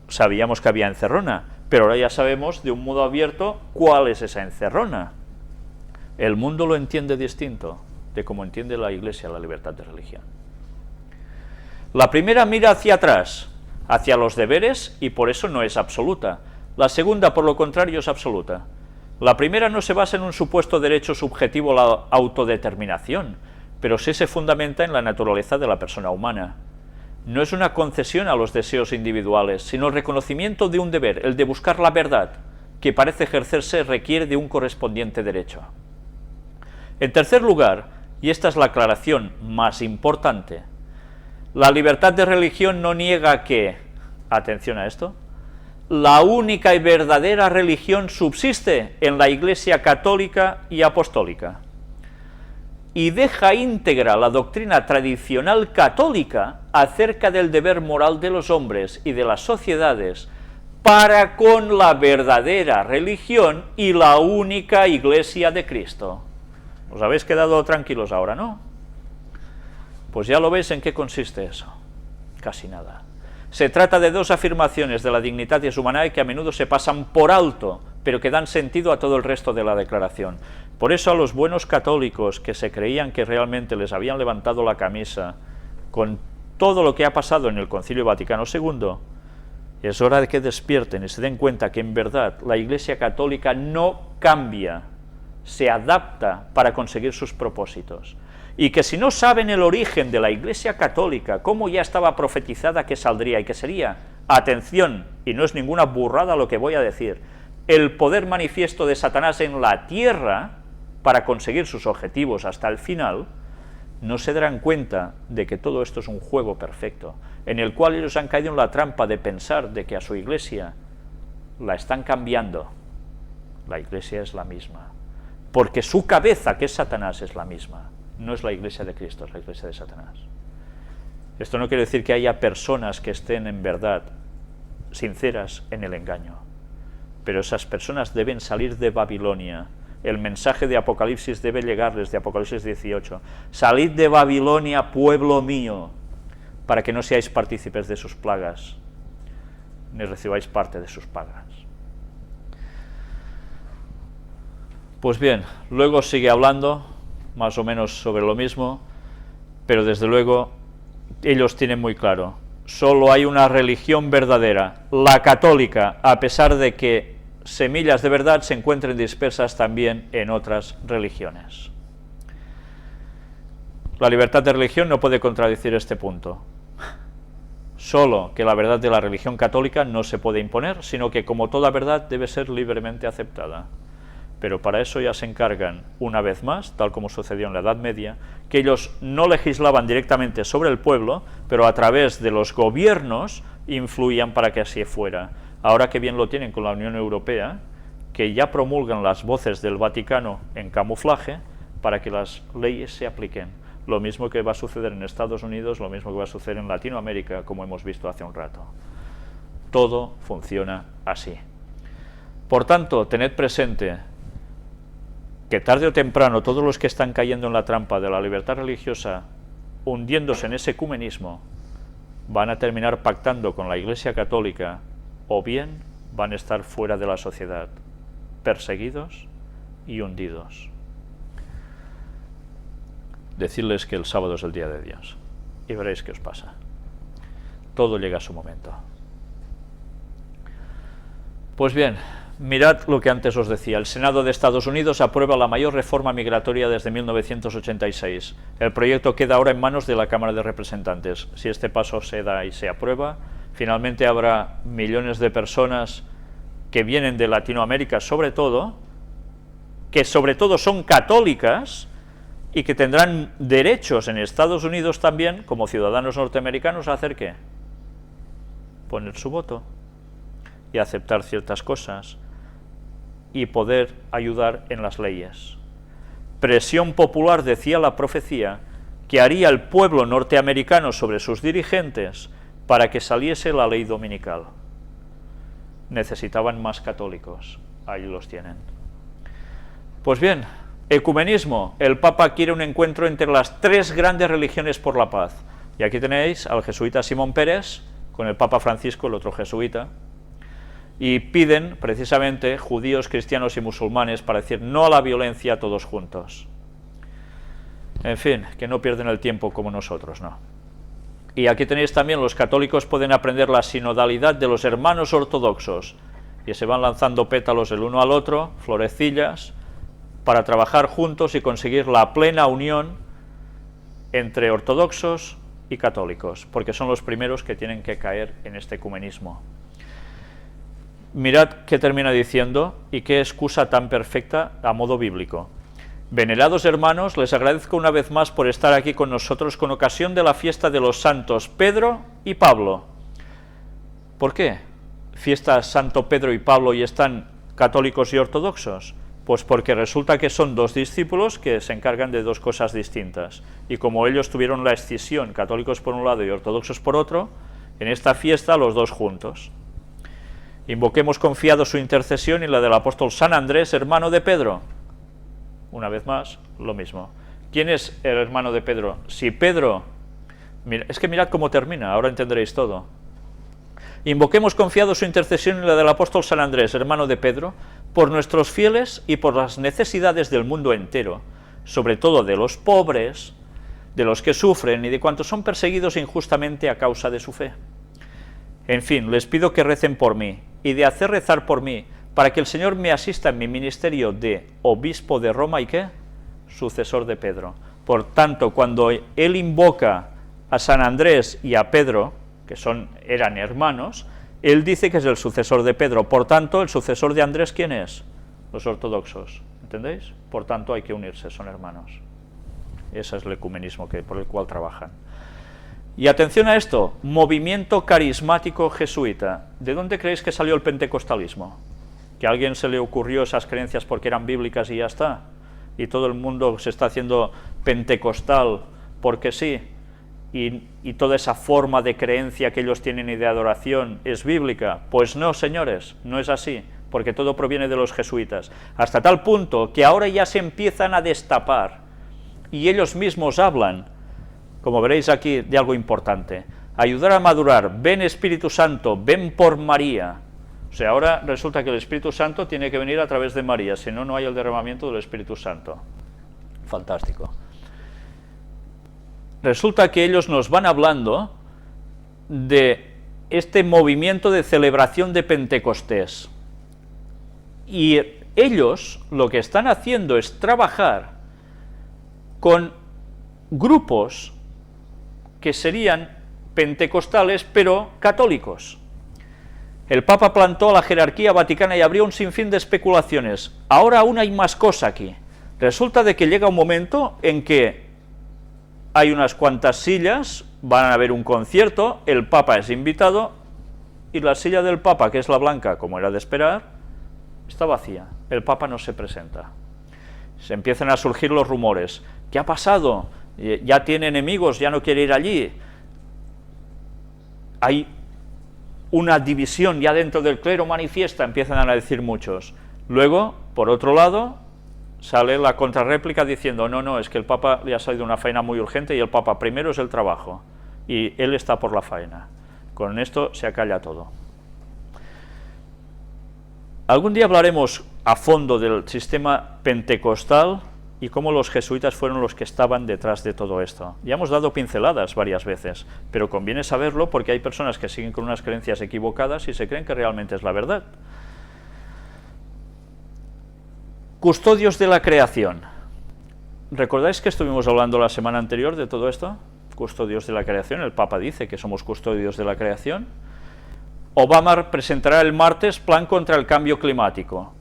sabíamos que había encerrona, pero ahora ya sabemos de un modo abierto cuál es esa encerrona. El mundo lo entiende distinto de cómo entiende la Iglesia la libertad de religión. La primera mira hacia atrás, hacia los deberes, y por eso no es absoluta. La segunda, por lo contrario, es absoluta. La primera no se basa en un supuesto derecho subjetivo a la autodeterminación, pero sí se fundamenta en la naturaleza de la persona humana. No es una concesión a los deseos individuales, sino el reconocimiento de un deber, el de buscar la verdad, que parece ejercerse requiere de un correspondiente derecho. En tercer lugar, y esta es la aclaración más importante, la libertad de religión no niega que, atención a esto, la única y verdadera religión subsiste en la Iglesia católica y apostólica, y deja íntegra la doctrina tradicional católica acerca del deber moral de los hombres y de las sociedades para con la verdadera religión y la única Iglesia de Cristo. ¿Os habéis quedado tranquilos ahora, no? Pues ya lo veis en qué consiste eso. Casi nada. Se trata de dos afirmaciones de la Dignitatis Humanae que a menudo se pasan por alto, pero que dan sentido a todo el resto de la declaración. Por eso a los buenos católicos que se creían que realmente les habían levantado la camisa con todo lo que ha pasado en el Concilio Vaticano II, es hora de que despierten y se den cuenta que en verdad la Iglesia católica no cambia, se adapta para conseguir sus propósitos. Y que si no saben el origen de la Iglesia católica, cómo ya estaba profetizada que saldría y que sería, atención, y no es ninguna burrada lo que voy a decir, el poder manifiesto de Satanás en la tierra para conseguir sus objetivos hasta el final, no se darán cuenta de que todo esto es un juego perfecto, en el cual ellos han caído en la trampa de pensar de que a su Iglesia la están cambiando. La Iglesia es la misma, porque su cabeza, que es Satanás, es la misma. No es la Iglesia de Cristo, es la Iglesia de Satanás. Esto no quiere decir que haya personas que estén en verdad sinceras en el engaño, pero esas personas deben salir de Babilonia. El mensaje de Apocalipsis debe llegarles, de Apocalipsis 18. Salid de Babilonia, pueblo mío, para que no seáis partícipes de sus plagas, ni recibáis parte de sus pagas. Pues bien, luego sigue hablando más o menos sobre lo mismo, pero desde luego ellos tienen muy claro, solo hay una religión verdadera, la católica, a pesar de que semillas de verdad se encuentren dispersas también en otras religiones. La libertad de religión no puede contradecir este punto, solo que la verdad de la religión católica no se puede imponer, sino que como toda verdad debe ser libremente aceptada. Pero para eso ya se encargan, una vez más, tal como sucedió en la Edad Media, que ellos no legislaban directamente sobre el pueblo, pero a través de los gobiernos influían para que así fuera. Ahora que bien lo tienen con la Unión Europea, que ya promulgan las voces del Vaticano en camuflaje para que las leyes se apliquen. Lo mismo que va a suceder en Estados Unidos, lo mismo que va a suceder en Latinoamérica, como hemos visto hace un rato. Todo funciona así. Por tanto, tened presente que tarde o temprano todos los que están cayendo en la trampa de la libertad religiosa, hundiéndose en ese ecumenismo, van a terminar pactando con la Iglesia católica, o bien van a estar fuera de la sociedad, perseguidos y hundidos. Decidles que el sábado es el día de Dios, y veréis qué os pasa. Todo llega a su momento. Pues bien, mirad lo que antes os decía. El Senado de Estados Unidos aprueba la mayor reforma migratoria desde 1986. El proyecto queda ahora en manos de la Cámara de Representantes. Si este paso se da y se aprueba, finalmente habrá millones de personas que vienen de Latinoamérica que sobre todo son católicas y que tendrán derechos en Estados Unidos también, como ciudadanos norteamericanos, a hacer ¿qué? Poner su voto y aceptar ciertas cosas y poder ayudar en las leyes. Presión popular, decía la profecía, que haría el pueblo norteamericano sobre sus dirigentes para que saliese la ley dominical. Necesitaban más católicos, ahí los tienen. Pues bien, ecumenismo, el Papa quiere un encuentro entre las tres grandes religiones por la paz. Y aquí tenéis al jesuita Simón Pérez, con el Papa Francisco, el otro jesuita, y piden precisamente judíos, cristianos y musulmanes para decir no a la violencia todos juntos. En fin, que no pierden el tiempo como nosotros, ¿no? Y aquí tenéis también, los católicos pueden aprender la sinodalidad de los hermanos ortodoxos, y se van lanzando pétalos el uno al otro, florecillas, para trabajar juntos y conseguir la plena unión entre ortodoxos y católicos, porque son los primeros que tienen que caer en este ecumenismo. Mirad qué termina diciendo, y qué excusa tan perfecta a modo bíblico. Venerados hermanos, les agradezco una vez más por estar aquí con nosotros con ocasión de la fiesta de los santos Pedro y Pablo. ¿Por qué fiesta Santo Pedro y Pablo y están católicos y ortodoxos? Pues porque resulta que son dos discípulos que se encargan de dos cosas distintas. Y como ellos tuvieron la escisión, católicos por un lado y ortodoxos por otro, en esta fiesta los dos juntos. Invoquemos confiados su intercesión y la del apóstol San Andrés, hermano de Pedro. Una vez más, lo mismo. ¿Quién es el hermano de Pedro? Si Pedro... Es que mirad cómo termina, ahora entenderéis todo. Invoquemos confiados su intercesión y la del apóstol San Andrés, hermano de Pedro, por nuestros fieles y por las necesidades del mundo entero, sobre todo de los pobres, de los que sufren y de cuantos son perseguidos injustamente a causa de su fe. En fin, les pido que recen por mí, y de hacer rezar por mí, para que el Señor me asista en mi ministerio de obispo de Roma y ¿qué? Sucesor de Pedro. Por tanto, cuando él invoca a San Andrés y a Pedro, que eran hermanos, él dice que es el sucesor de Pedro. Por tanto, el sucesor de Andrés, ¿quién es? Los ortodoxos, ¿entendéis? Por tanto, hay que unirse, son hermanos. Ese es el ecumenismo por el cual trabajan. Y atención a esto, movimiento carismático jesuita. ¿De dónde creéis que salió el pentecostalismo? ¿Que a alguien se le ocurrió esas creencias porque eran bíblicas y ya está? Y todo el mundo se está haciendo pentecostal porque sí, y toda esa forma de creencia que ellos tienen y de adoración es bíblica. Pues no, señores, no es así, porque todo proviene de los jesuitas, hasta tal punto que ahora ya se empiezan a destapar, y ellos mismos hablan, como veréis aquí, de algo importante: ayudar a madurar, ven Espíritu Santo, ven por María. O sea, ahora resulta que el Espíritu Santo tiene que venir a través de María, si no, no hay el derramamiento del Espíritu Santo. Fantástico. Resulta que ellos nos van hablando de este movimiento de celebración de Pentecostés. Y ellos lo que están haciendo es trabajar con grupos que serían pentecostales, pero católicos. El Papa plantó a la jerarquía vaticana y abrió un sinfín de especulaciones. Ahora aún hay más cosa aquí. Resulta de que llega un momento en que hay unas cuantas sillas, van a haber un concierto, el Papa es invitado, y la silla del Papa, que es la blanca, como era de esperar, está vacía. El Papa no se presenta. Se empiezan a surgir los rumores. ¿Qué ha pasado? Ya tiene enemigos, ya no quiere ir allí. Hay una división ya dentro del clero manifiesta, empiezan a decir muchos. Luego, por otro lado, sale la contrarréplica diciendo, no, es que el Papa le ha salido una faena muy urgente y el Papa primero es el trabajo, y él está por la faena. Con esto se acalla todo. Algún día hablaremos a fondo del sistema pentecostal y cómo los jesuitas fueron los que estaban detrás de todo esto. Ya hemos dado pinceladas varias veces, pero conviene saberlo porque hay personas que siguen con unas creencias equivocadas y se creen que realmente es la verdad. Custodios de la creación. ¿Recordáis que estuvimos hablando la semana anterior de todo esto? Custodios de la creación, el Papa dice que somos custodios de la creación. Obama presentará el martes plan contra el cambio climático.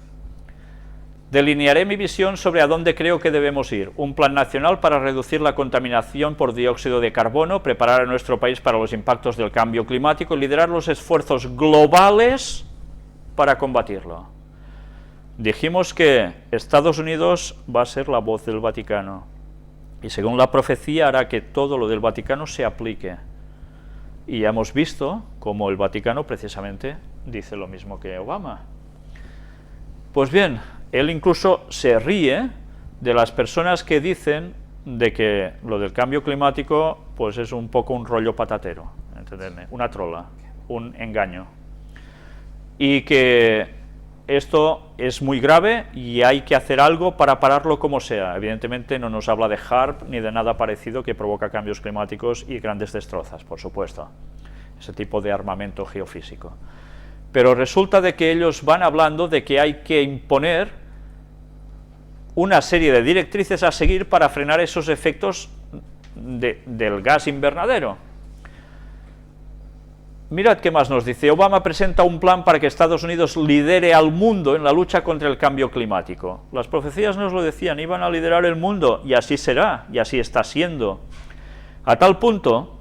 Delinearé mi visión sobre a dónde creo que debemos ir. Un plan nacional para reducir la contaminación por dióxido de carbono, preparar a nuestro país para los impactos del cambio climático y liderar los esfuerzos globales para combatirlo. Dijimos que Estados Unidos va a ser la voz del Vaticano y según la profecía hará que todo lo del Vaticano se aplique. Y ya hemos visto cómo el Vaticano precisamente dice lo mismo que Obama. Pues bien, él incluso se ríe de las personas que dicen de que lo del cambio climático pues es un poco un rollo patatero, ¿entendedme? Una trola, un engaño. Y que esto es muy grave y hay que hacer algo para pararlo como sea. Evidentemente no nos habla de HAARP ni de nada parecido que provoca cambios climáticos y grandes destrozos, por supuesto, ese tipo de armamento geofísico. Pero resulta de que ellos van hablando de que hay que imponer una serie de directrices a seguir para frenar esos efectos del gas invernadero. Mirad qué más nos dice. Obama presenta un plan para que Estados Unidos lidere al mundo en la lucha contra el cambio climático. Las profecías nos lo decían, iban a liderar el mundo, y así será, y así está siendo. A tal punto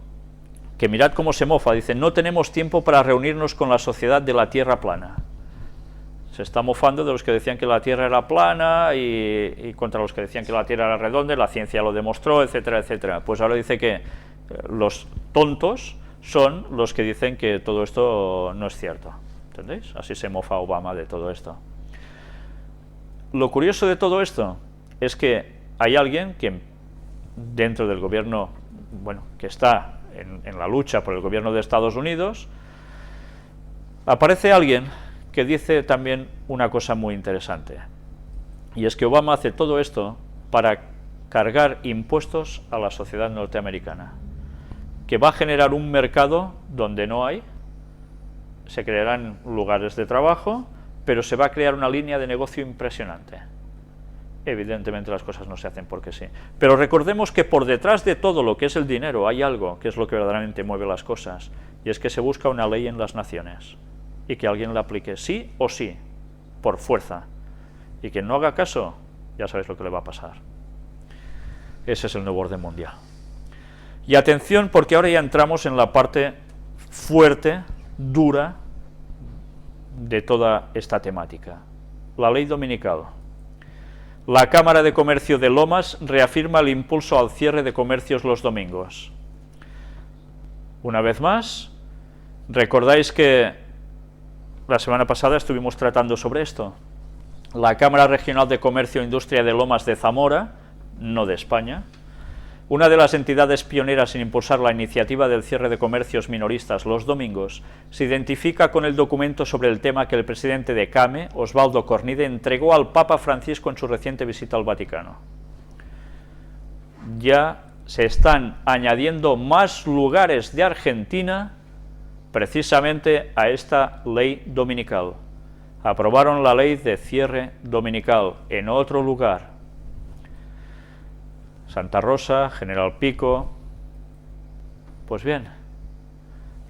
que mirad cómo se mofa, dice, no tenemos tiempo para reunirnos con la sociedad de la Tierra plana. Se está mofando de los que decían que la Tierra era plana y contra los que decían que la Tierra era redonda, la ciencia lo demostró, etcétera, etcétera. Pues ahora dice que los tontos son los que dicen que todo esto no es cierto, ¿entendéis? Así se mofa Obama de todo esto. Lo curioso de todo esto es que hay alguien que dentro del gobierno, bueno, que está en la lucha por el gobierno de Estados Unidos, aparece alguien que dice también una cosa muy interesante, y es que Obama hace todo esto para cargar impuestos a la sociedad norteamericana, que va a generar un mercado donde no hay, se crearán lugares de trabajo, pero se va a crear una línea de negocio impresionante. Evidentemente las cosas no se hacen porque sí, pero recordemos que por detrás de todo lo que es el dinero hay algo que es lo que verdaderamente mueve las cosas, y es que se busca una ley en las naciones, y que alguien la aplique sí o sí, por fuerza, y quien no haga caso, ya sabéis lo que le va a pasar. Ese es el nuevo orden mundial. Y atención, porque ahora ya entramos en la parte fuerte, dura, de toda esta temática. La ley dominical. La Cámara de Comercio de Lomas reafirma el impulso al cierre de comercios los domingos. Una vez más, recordáis que la semana pasada estuvimos tratando sobre esto. La Cámara Regional de Comercio e Industria de Lomas de Zamora, no de España, una de las entidades pioneras en impulsar la iniciativa del cierre de comercios minoristas los domingos, se identifica con el documento sobre el tema que el presidente de CAME, Osvaldo Cornide, entregó al Papa Francisco en su reciente visita al Vaticano. Ya se están añadiendo más lugares de Argentina precisamente a esta ley dominical. Aprobaron la ley de cierre dominical en otro lugar. Santa Rosa, General Pico. Pues bien,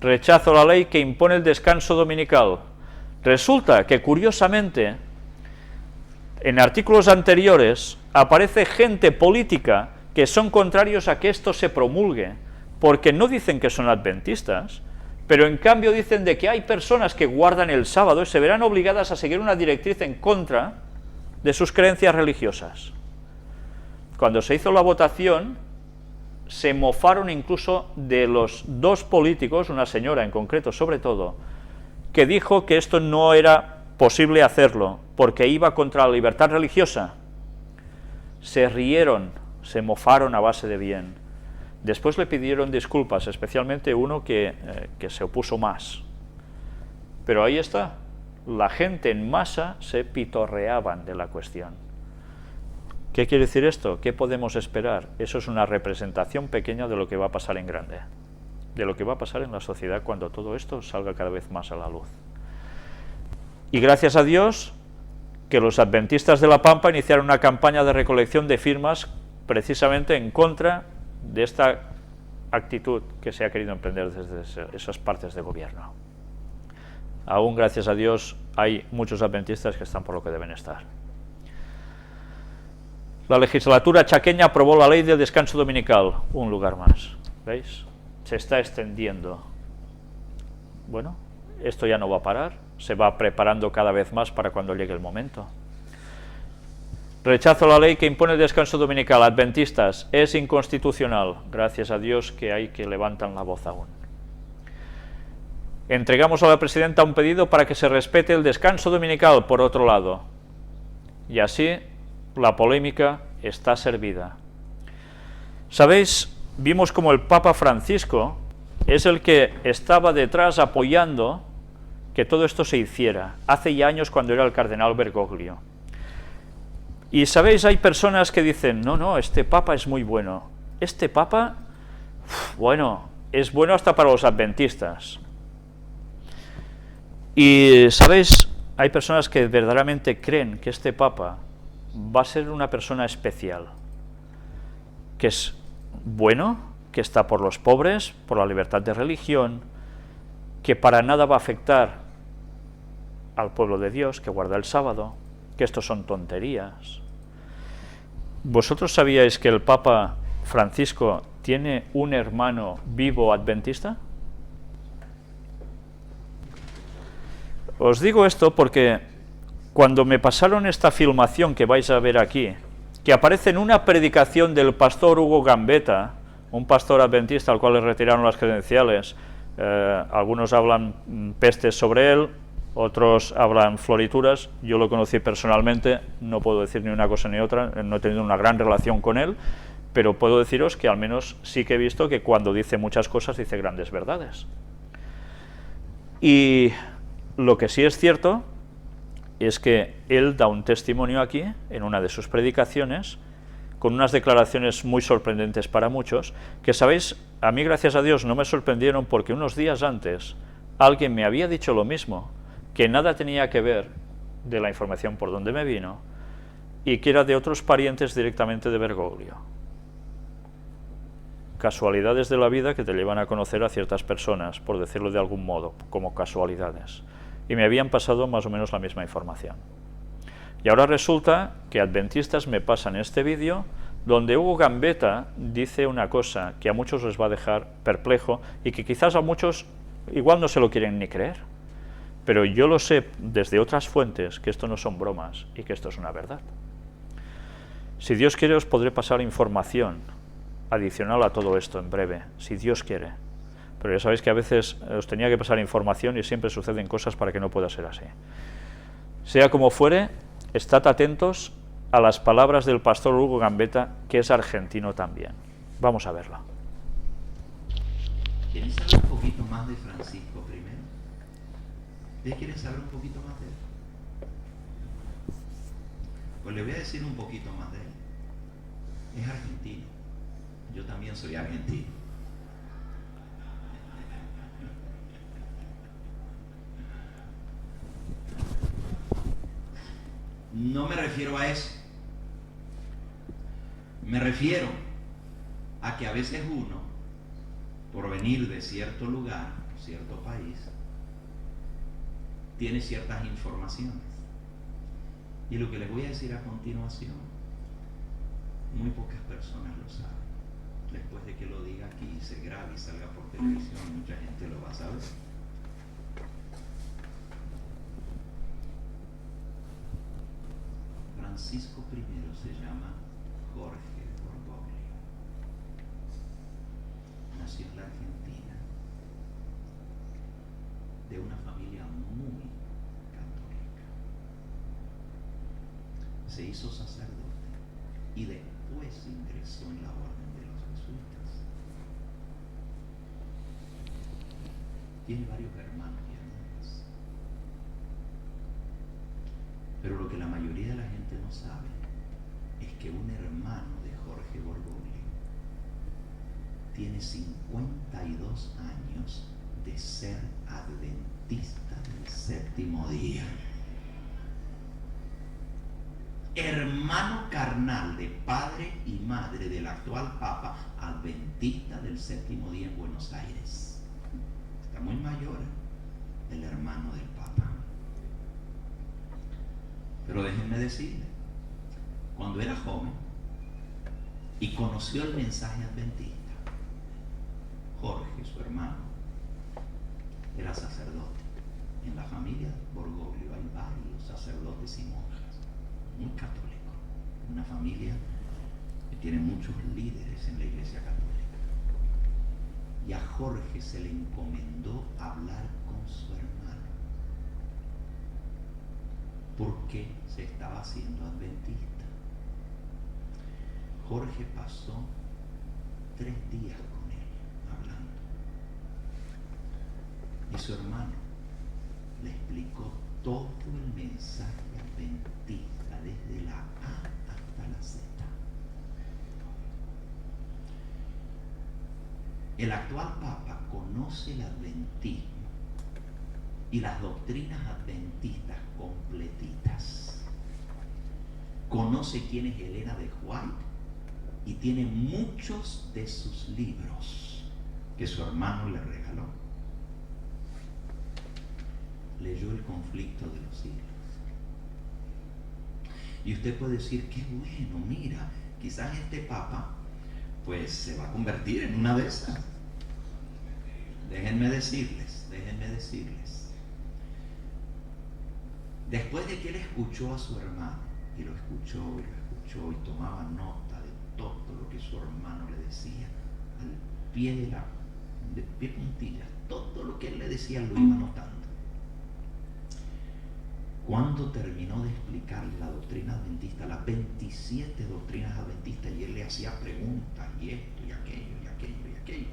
rechazo la ley que impone el descanso dominical. Resulta que, curiosamente, en artículos anteriores aparece gente política que son contrarios a que esto se promulgue, porque no dicen que son adventistas, pero en cambio dicen de que hay personas que guardan el sábado y se verán obligadas a seguir una directriz en contra de sus creencias religiosas. Cuando se hizo la votación, se mofaron incluso de los dos políticos, una señora en concreto sobre todo, que dijo que esto no era posible hacerlo, porque iba contra la libertad religiosa. Se rieron, se mofaron a base de bien. Después le pidieron disculpas, especialmente uno que se opuso más. Pero ahí está, la gente en masa se pitorreaban de la cuestión. ¿Qué quiere decir esto? ¿Qué podemos esperar? Eso es una representación pequeña de lo que va a pasar en grande, de lo que va a pasar en la sociedad cuando todo esto salga cada vez más a la luz. Y gracias a Dios que los adventistas de La Pampa iniciaron una campaña de recolección de firmas precisamente en contra de esta actitud que se ha querido emprender desde esas partes de gobierno. Aún gracias a Dios hay muchos adventistas que están por lo que deben estar. La legislatura chaqueña aprobó la ley del descanso dominical, un lugar más, ¿veis? Se está extendiendo. Bueno, esto ya no va a parar, se va preparando cada vez más para cuando llegue el momento. Rechazo la ley que impone el descanso dominical. Adventistas, es inconstitucional. Gracias a Dios que hay que levantan la voz aún. Entregamos a la presidenta un pedido para que se respete el descanso dominical, por otro lado. Y así la polémica está servida. ¿Sabéis? Vimos como el Papa Francisco es el que estaba detrás apoyando que todo esto se hiciera, hace ya años cuando era el cardenal Bergoglio. Y sabéis, hay personas que dicen, no, no, este papa es muy bueno. Este papa, bueno, es bueno hasta para los adventistas. Y sabéis, hay personas que verdaderamente creen que este papa va a ser una persona especial, que es bueno, que está por los pobres, por la libertad de religión, que para nada va a afectar al pueblo de Dios, que guarda el sábado, que estos son tonterías. ¿Vosotros sabíais que el Papa Francisco tiene un hermano vivo adventista? Os digo esto porque cuando me pasaron esta filmación que vais a ver aquí, que aparece en una predicación del pastor Hugo Gambetta, un pastor adventista al cual le retiraron las credenciales, algunos hablan pestes sobre él, otros hablan florituras, yo lo conocí personalmente, no puedo decir ni una cosa ni otra, no he tenido una gran relación con él, pero puedo deciros que al menos sí que he visto que cuando dice muchas cosas dice grandes verdades. Y lo que sí es cierto es que él da un testimonio aquí, en una de sus predicaciones, con unas declaraciones muy sorprendentes para muchos, que sabéis, a mí gracias a Dios no me sorprendieron porque unos días antes alguien me había dicho lo mismo, que nada tenía que ver de la información por donde me vino, y que era de otros parientes directamente de Bergoglio. Casualidades de la vida que te llevan a conocer a ciertas personas, por decirlo de algún modo, como casualidades. Y me habían pasado más o menos la misma información. Y ahora resulta que adventistas me pasan este vídeo donde Hugo Gambetta dice una cosa que a muchos les va a dejar perplejo y que quizás a muchos igual no se lo quieren ni creer. Pero yo lo sé desde otras fuentes que esto no son bromas y que esto es una verdad. Si Dios quiere os podré pasar información adicional a todo esto en breve, si Dios quiere. Pero ya sabéis que a veces os tenía que pasar información y siempre suceden cosas para que no pueda ser así. Sea como fuere, estad atentos a las palabras del pastor Hugo Gambetta, que es argentino también. Vamos a verlo. ¿Quieren saber un poquito más de Francisco primero? ¿Ustedes quieren saber un poquito más de él? Pues les voy a decir un poquito más de él. Es argentino. Yo también soy argentino. No me refiero a eso. Me refiero a que a veces uno, por venir de cierto lugar, cierto país, tiene ciertas informaciones. Y lo que les voy a decir a continuación, muy pocas personas lo saben. Después de que lo diga aquí, se grabe y salga por televisión, mucha gente lo va a saber. Francisco I se llama Jorge Bergoglio. Nació en la Argentina, de una familia muy católica. Se hizo sacerdote y después ingresó en la orden de los jesuitas. Tiene varios hermanos y hermanas. Pero lo que la mayoría de la gente no sabe es que un hermano de Jorge Bergoglio tiene 52 años de ser adventista del séptimo día. Hermano carnal de padre y madre del actual Papa, adventista del séptimo día en Buenos Aires. Está muy mayor el hermano del Papa. Pero déjenme decirle, cuando era joven y conoció el mensaje adventista, Jorge, su hermano, era sacerdote. En la familia Bergoglio hay varios sacerdotes y monjas, muy católicos, una familia que tiene muchos líderes en la Iglesia Católica. Y a Jorge se le encomendó hablar con su hermano, porque se estaba haciendo adventista. Jorge pasó 3 días con él hablando. Y su hermano le explicó todo el mensaje adventista desde la A hasta la Z. El actual Papa conoce el adventismo y las doctrinas adventistas completitas. Conoce quién es Elena de White y tiene muchos de sus libros que su hermano le regaló. Leyó El conflicto de los siglos. Y usted puede decir, qué bueno, mira, quizás este Papa pues se va a convertir en una de esas. Déjenme decirles. Después de que él escuchó a su hermano, y lo escuchó y tomaba nota de todo lo que su hermano le decía, al pie de pie puntillas, todo lo que él le decía lo iba anotando. Cuando terminó de explicarle la doctrina adventista, las 27 doctrinas adventistas, y él le hacía preguntas, y esto, y aquello, y aquello, y aquello,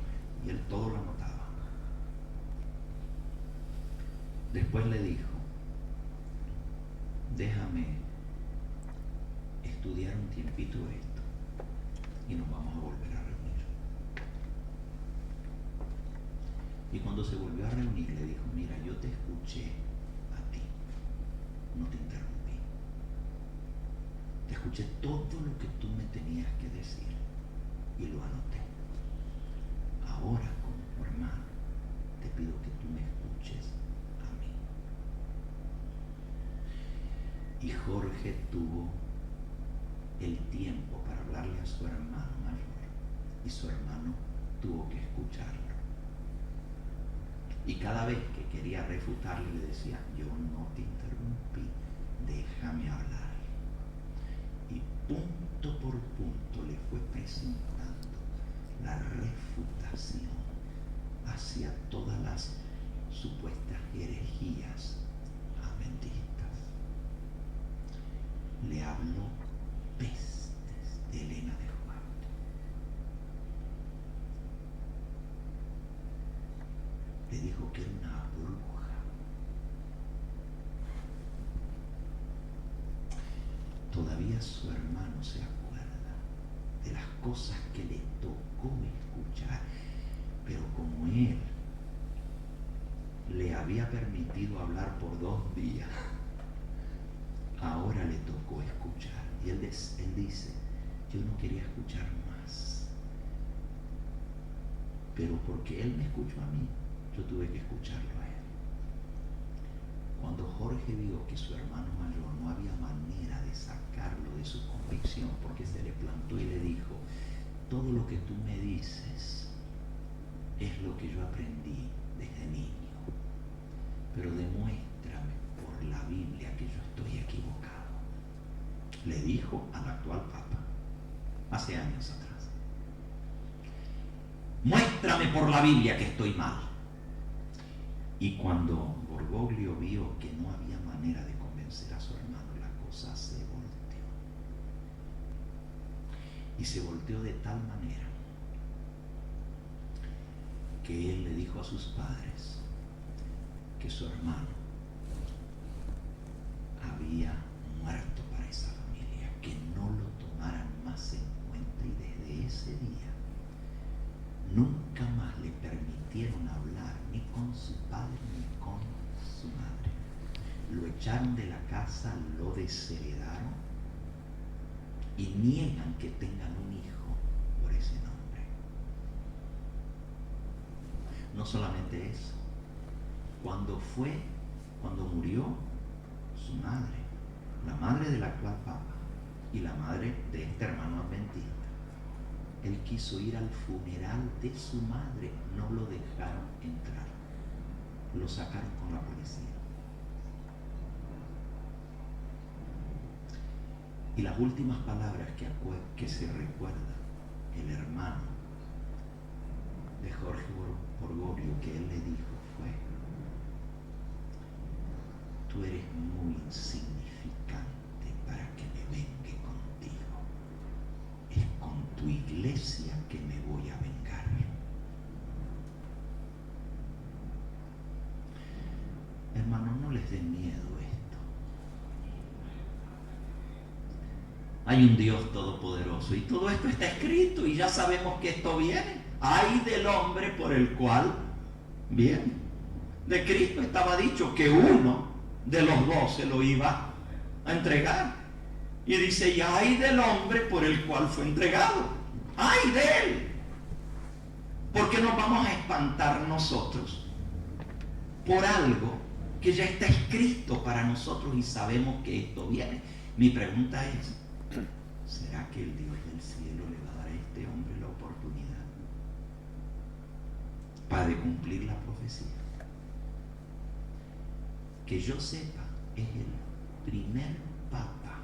y él todo lo anotaba. Después le dijo, déjame estudiar un tiempito esto, y nos vamos a volver a reunir. Y cuando se volvió a reunir, le dijo, mira, yo te escuché a ti. No te interrumpí. Te escuché todo lo que tú me tenías que decir y lo anoté. Ahora, como hermano, te pido que tú me escuches a mí. Y Jorge tuvo el tiempo para hablarle a su hermano mayor, y su hermano tuvo que escucharlo. Y cada vez que quería refutarle le decía, yo no te interrumpí, déjame hablar. Y punto por punto le fue presentando la refutación hacia todas las supuestas herejías adventistas. Le habló pestes de Elena de White. Le dijo que era una bruja. Todavía su hermano se acuerda de las cosas que le tocó escuchar, pero como él le había permitido hablar por 2 días, ahora le tocó escuchar. Y él dice, yo no quería escuchar más, pero porque él me escuchó a mí, yo tuve que escucharlo a él. Cuando Jorge vio que su hermano mayor no había manera de sacarlo de su convicción, porque se le plantó y le dijo, todo lo que tú me dices es lo que yo aprendí desde niño, pero demuéstrame por la Biblia que yo estoy equivocado. Le dijo al actual Papa, hace años atrás, muéstrame por la Biblia que estoy mal. Y cuando Bergoglio vio que no había manera de convencer a su hermano, la cosa se volteó. Y se volteó de tal manera que él le dijo a sus padres que su hermano había muerto para esa familia, que no lo tomaran más en cuenta, y desde ese día nunca más le permitieron hablar ni con su padre ni con su madre. Lo echaron de la casa, lo desheredaron y niegan que tengan un hijo por ese nombre. No solamente eso, cuando murió su madre, la madre del actual Papa y la madre de este hermano adventista, él quiso ir al funeral de su madre, no lo dejaron entrar, lo sacaron con la policía. Y las últimas palabras que se recuerda el hermano de Jorge Bergoglio que él le dijo fue, tú eres muy insignificante para que me vengue contigo. Es con tu iglesia que me voy a vengar. Hermano, les dé miedo esto. Hay un Dios todopoderoso y todo esto está escrito y ya sabemos que esto viene. Ay del hombre por el cual viene. De Cristo estaba dicho que uno de los 12 lo iba a entregar. Y dice, y ay del hombre por el cual fue entregado. Ay de él. ¿Por qué nos vamos a espantar nosotros por algo que ya está escrito para nosotros y sabemos que esto viene? Mi pregunta es, ¿será que el Dios del cielo le va a dar a este hombre la oportunidad para cumplir la profecía? Que yo sepa, es el primer papa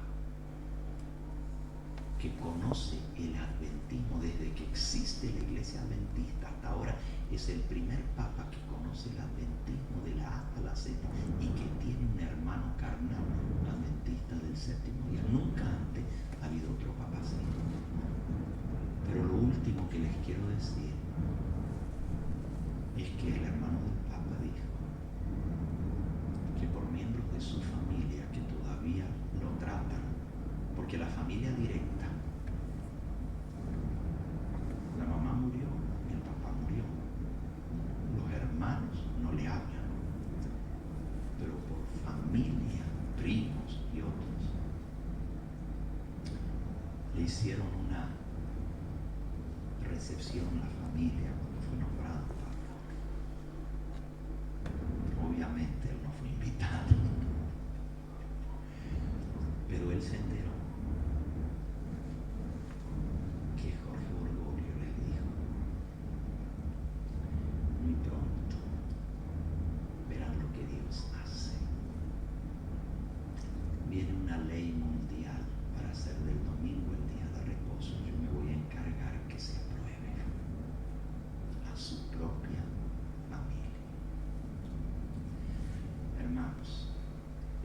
que conoce el adventismo desde que existe la iglesia adventista hasta ahora. Es el primer papa que conoce el adventismo de la A a la Z y que tiene un hermano carnal adventista del séptimo día. Nunca antes ha habido otro papa así. Pero lo último que les quiero decir es que el hermano del papa dijo que por miembros de su familia que todavía lo tratan, porque la familia directa, la mamá murió, el papá murió, los hermanos no le hablan, pero por familia, primos y otros, le hicieron una recepción a la familia cuando fue nombrado papa. Obviamente él no fue invitado, pero él se enteró que Jorge Bergoglio les dijo: muy pronto verán lo que Dios hace. Viene una ley mundial para hacer del domingo el día de reposo. Yo me voy a encargar que se apruebe a su propia familia. Hermanos,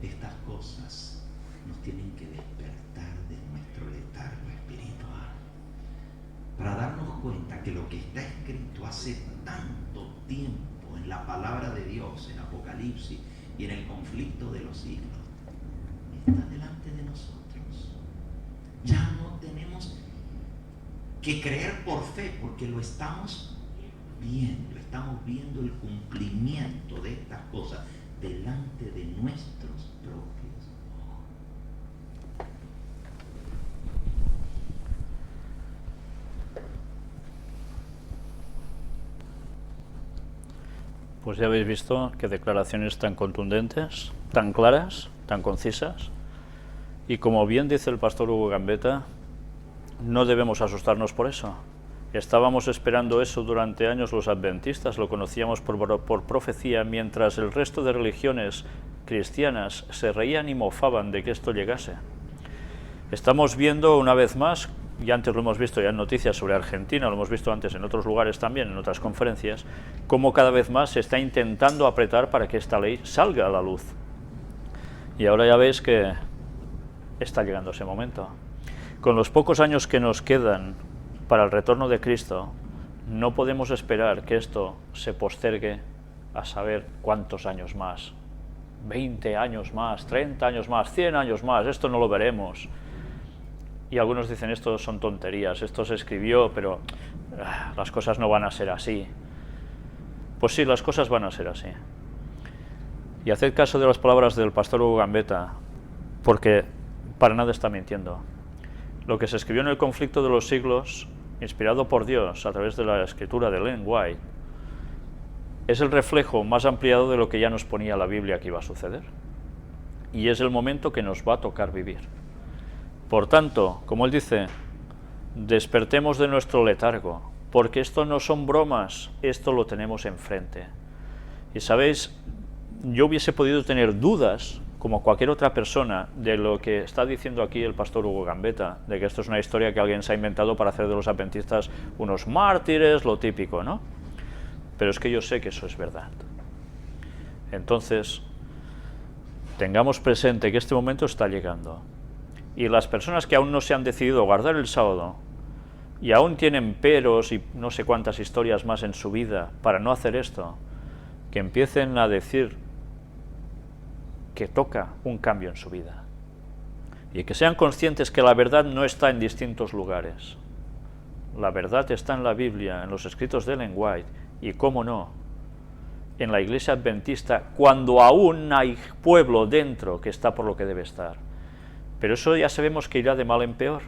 estas cosas nos tienen que despertar de nuestro letargo espiritual para darnos cuenta que lo que está escrito hace tanto tiempo en la palabra de Dios, en Apocalipsis y en el conflicto de los siglos, está delante de nosotros. Ya no tenemos que creer por fe, porque lo estamos viendo el cumplimiento de estas cosas delante de nuestros propios ojos. Pues ya habéis visto qué declaraciones tan contundentes, tan claras, tan concisas. Y como bien dice el pastor Hugo Gambetta, no debemos asustarnos por eso. Estábamos esperando eso durante años los adventistas, lo conocíamos por profecía, mientras el resto de religiones cristianas se reían y mofaban de que esto llegase. Estamos viendo una vez más, y antes lo hemos visto ya en noticias sobre Argentina, lo hemos visto antes en otros lugares también, en otras conferencias, cómo cada vez más se está intentando apretar para que esta ley salga a la luz. Y ahora ya veis que está llegando ese momento. Con los pocos años que nos quedan para el retorno de Cristo, no podemos esperar que esto se postergue a saber cuántos años más. 20 años más, 30 años más, 100 años más, esto no lo veremos. Y algunos dicen, esto son tonterías, esto se escribió, pero las cosas no van a ser así. Pues sí, las cosas van a ser así. Y haced caso de las palabras del pastor Hugo Gambetta, porque para nada está mintiendo. Lo que se escribió en el conflicto de los siglos, inspirado por Dios a través de la escritura de Ellen White, es el reflejo más ampliado de lo que ya nos ponía la Biblia que iba a suceder. Y es el momento que nos va a tocar vivir. Por tanto, como él dice, despertemos de nuestro letargo, porque esto no son bromas, esto lo tenemos enfrente. Y sabéis, yo hubiese podido tener dudas, como cualquier otra persona, de lo que está diciendo aquí el pastor Hugo Gambetta, de que esto es una historia que alguien se ha inventado para hacer de los adventistas unos mártires, lo típico, ¿no? Pero es que yo sé que eso es verdad. Entonces, tengamos presente que este momento está llegando. Y las personas que aún no se han decidido guardar el sábado y aún tienen peros y no sé cuántas historias más en su vida para no hacer esto, que empiecen a decir que toca un cambio en su vida. Y que sean conscientes que la verdad no está en distintos lugares. La verdad está en la Biblia, en los escritos de Ellen White, y cómo no, en la Iglesia Adventista, cuando aún hay pueblo dentro que está por lo que debe estar. Pero eso ya sabemos que irá de mal en peor.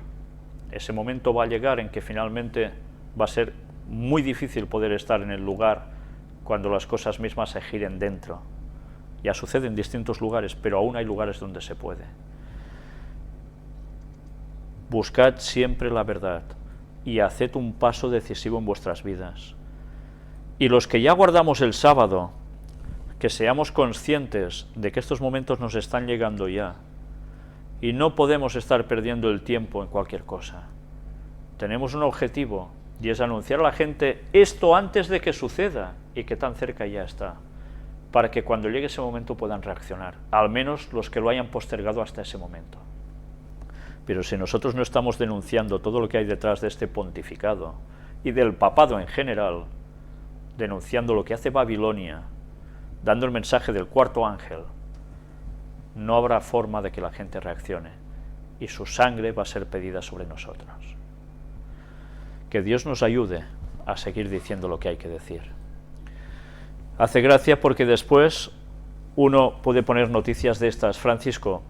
Ese momento va a llegar en que finalmente va a ser muy difícil poder estar en el lugar cuando las cosas mismas se giren dentro. Ya sucede en distintos lugares, pero aún hay lugares donde se puede. Buscad siempre la verdad y haced un paso decisivo en vuestras vidas. Y los que ya guardamos el sábado, que seamos conscientes de que estos momentos nos están llegando ya, y no podemos estar perdiendo el tiempo en cualquier cosa. Tenemos un objetivo, y es anunciar a la gente esto antes de que suceda, y que tan cerca ya está, para que cuando llegue ese momento puedan reaccionar, al menos los que lo hayan postergado hasta ese momento. Pero si nosotros no estamos denunciando todo lo que hay detrás de este pontificado, y del papado en general, denunciando lo que hace Babilonia, dando el mensaje del cuarto ángel, no habrá forma de que la gente reaccione, y su sangre va a ser pedida sobre nosotros. Que Dios nos ayude a seguir diciendo lo que hay que decir. Hace gracia porque después uno puede poner noticias de estas, Francisco,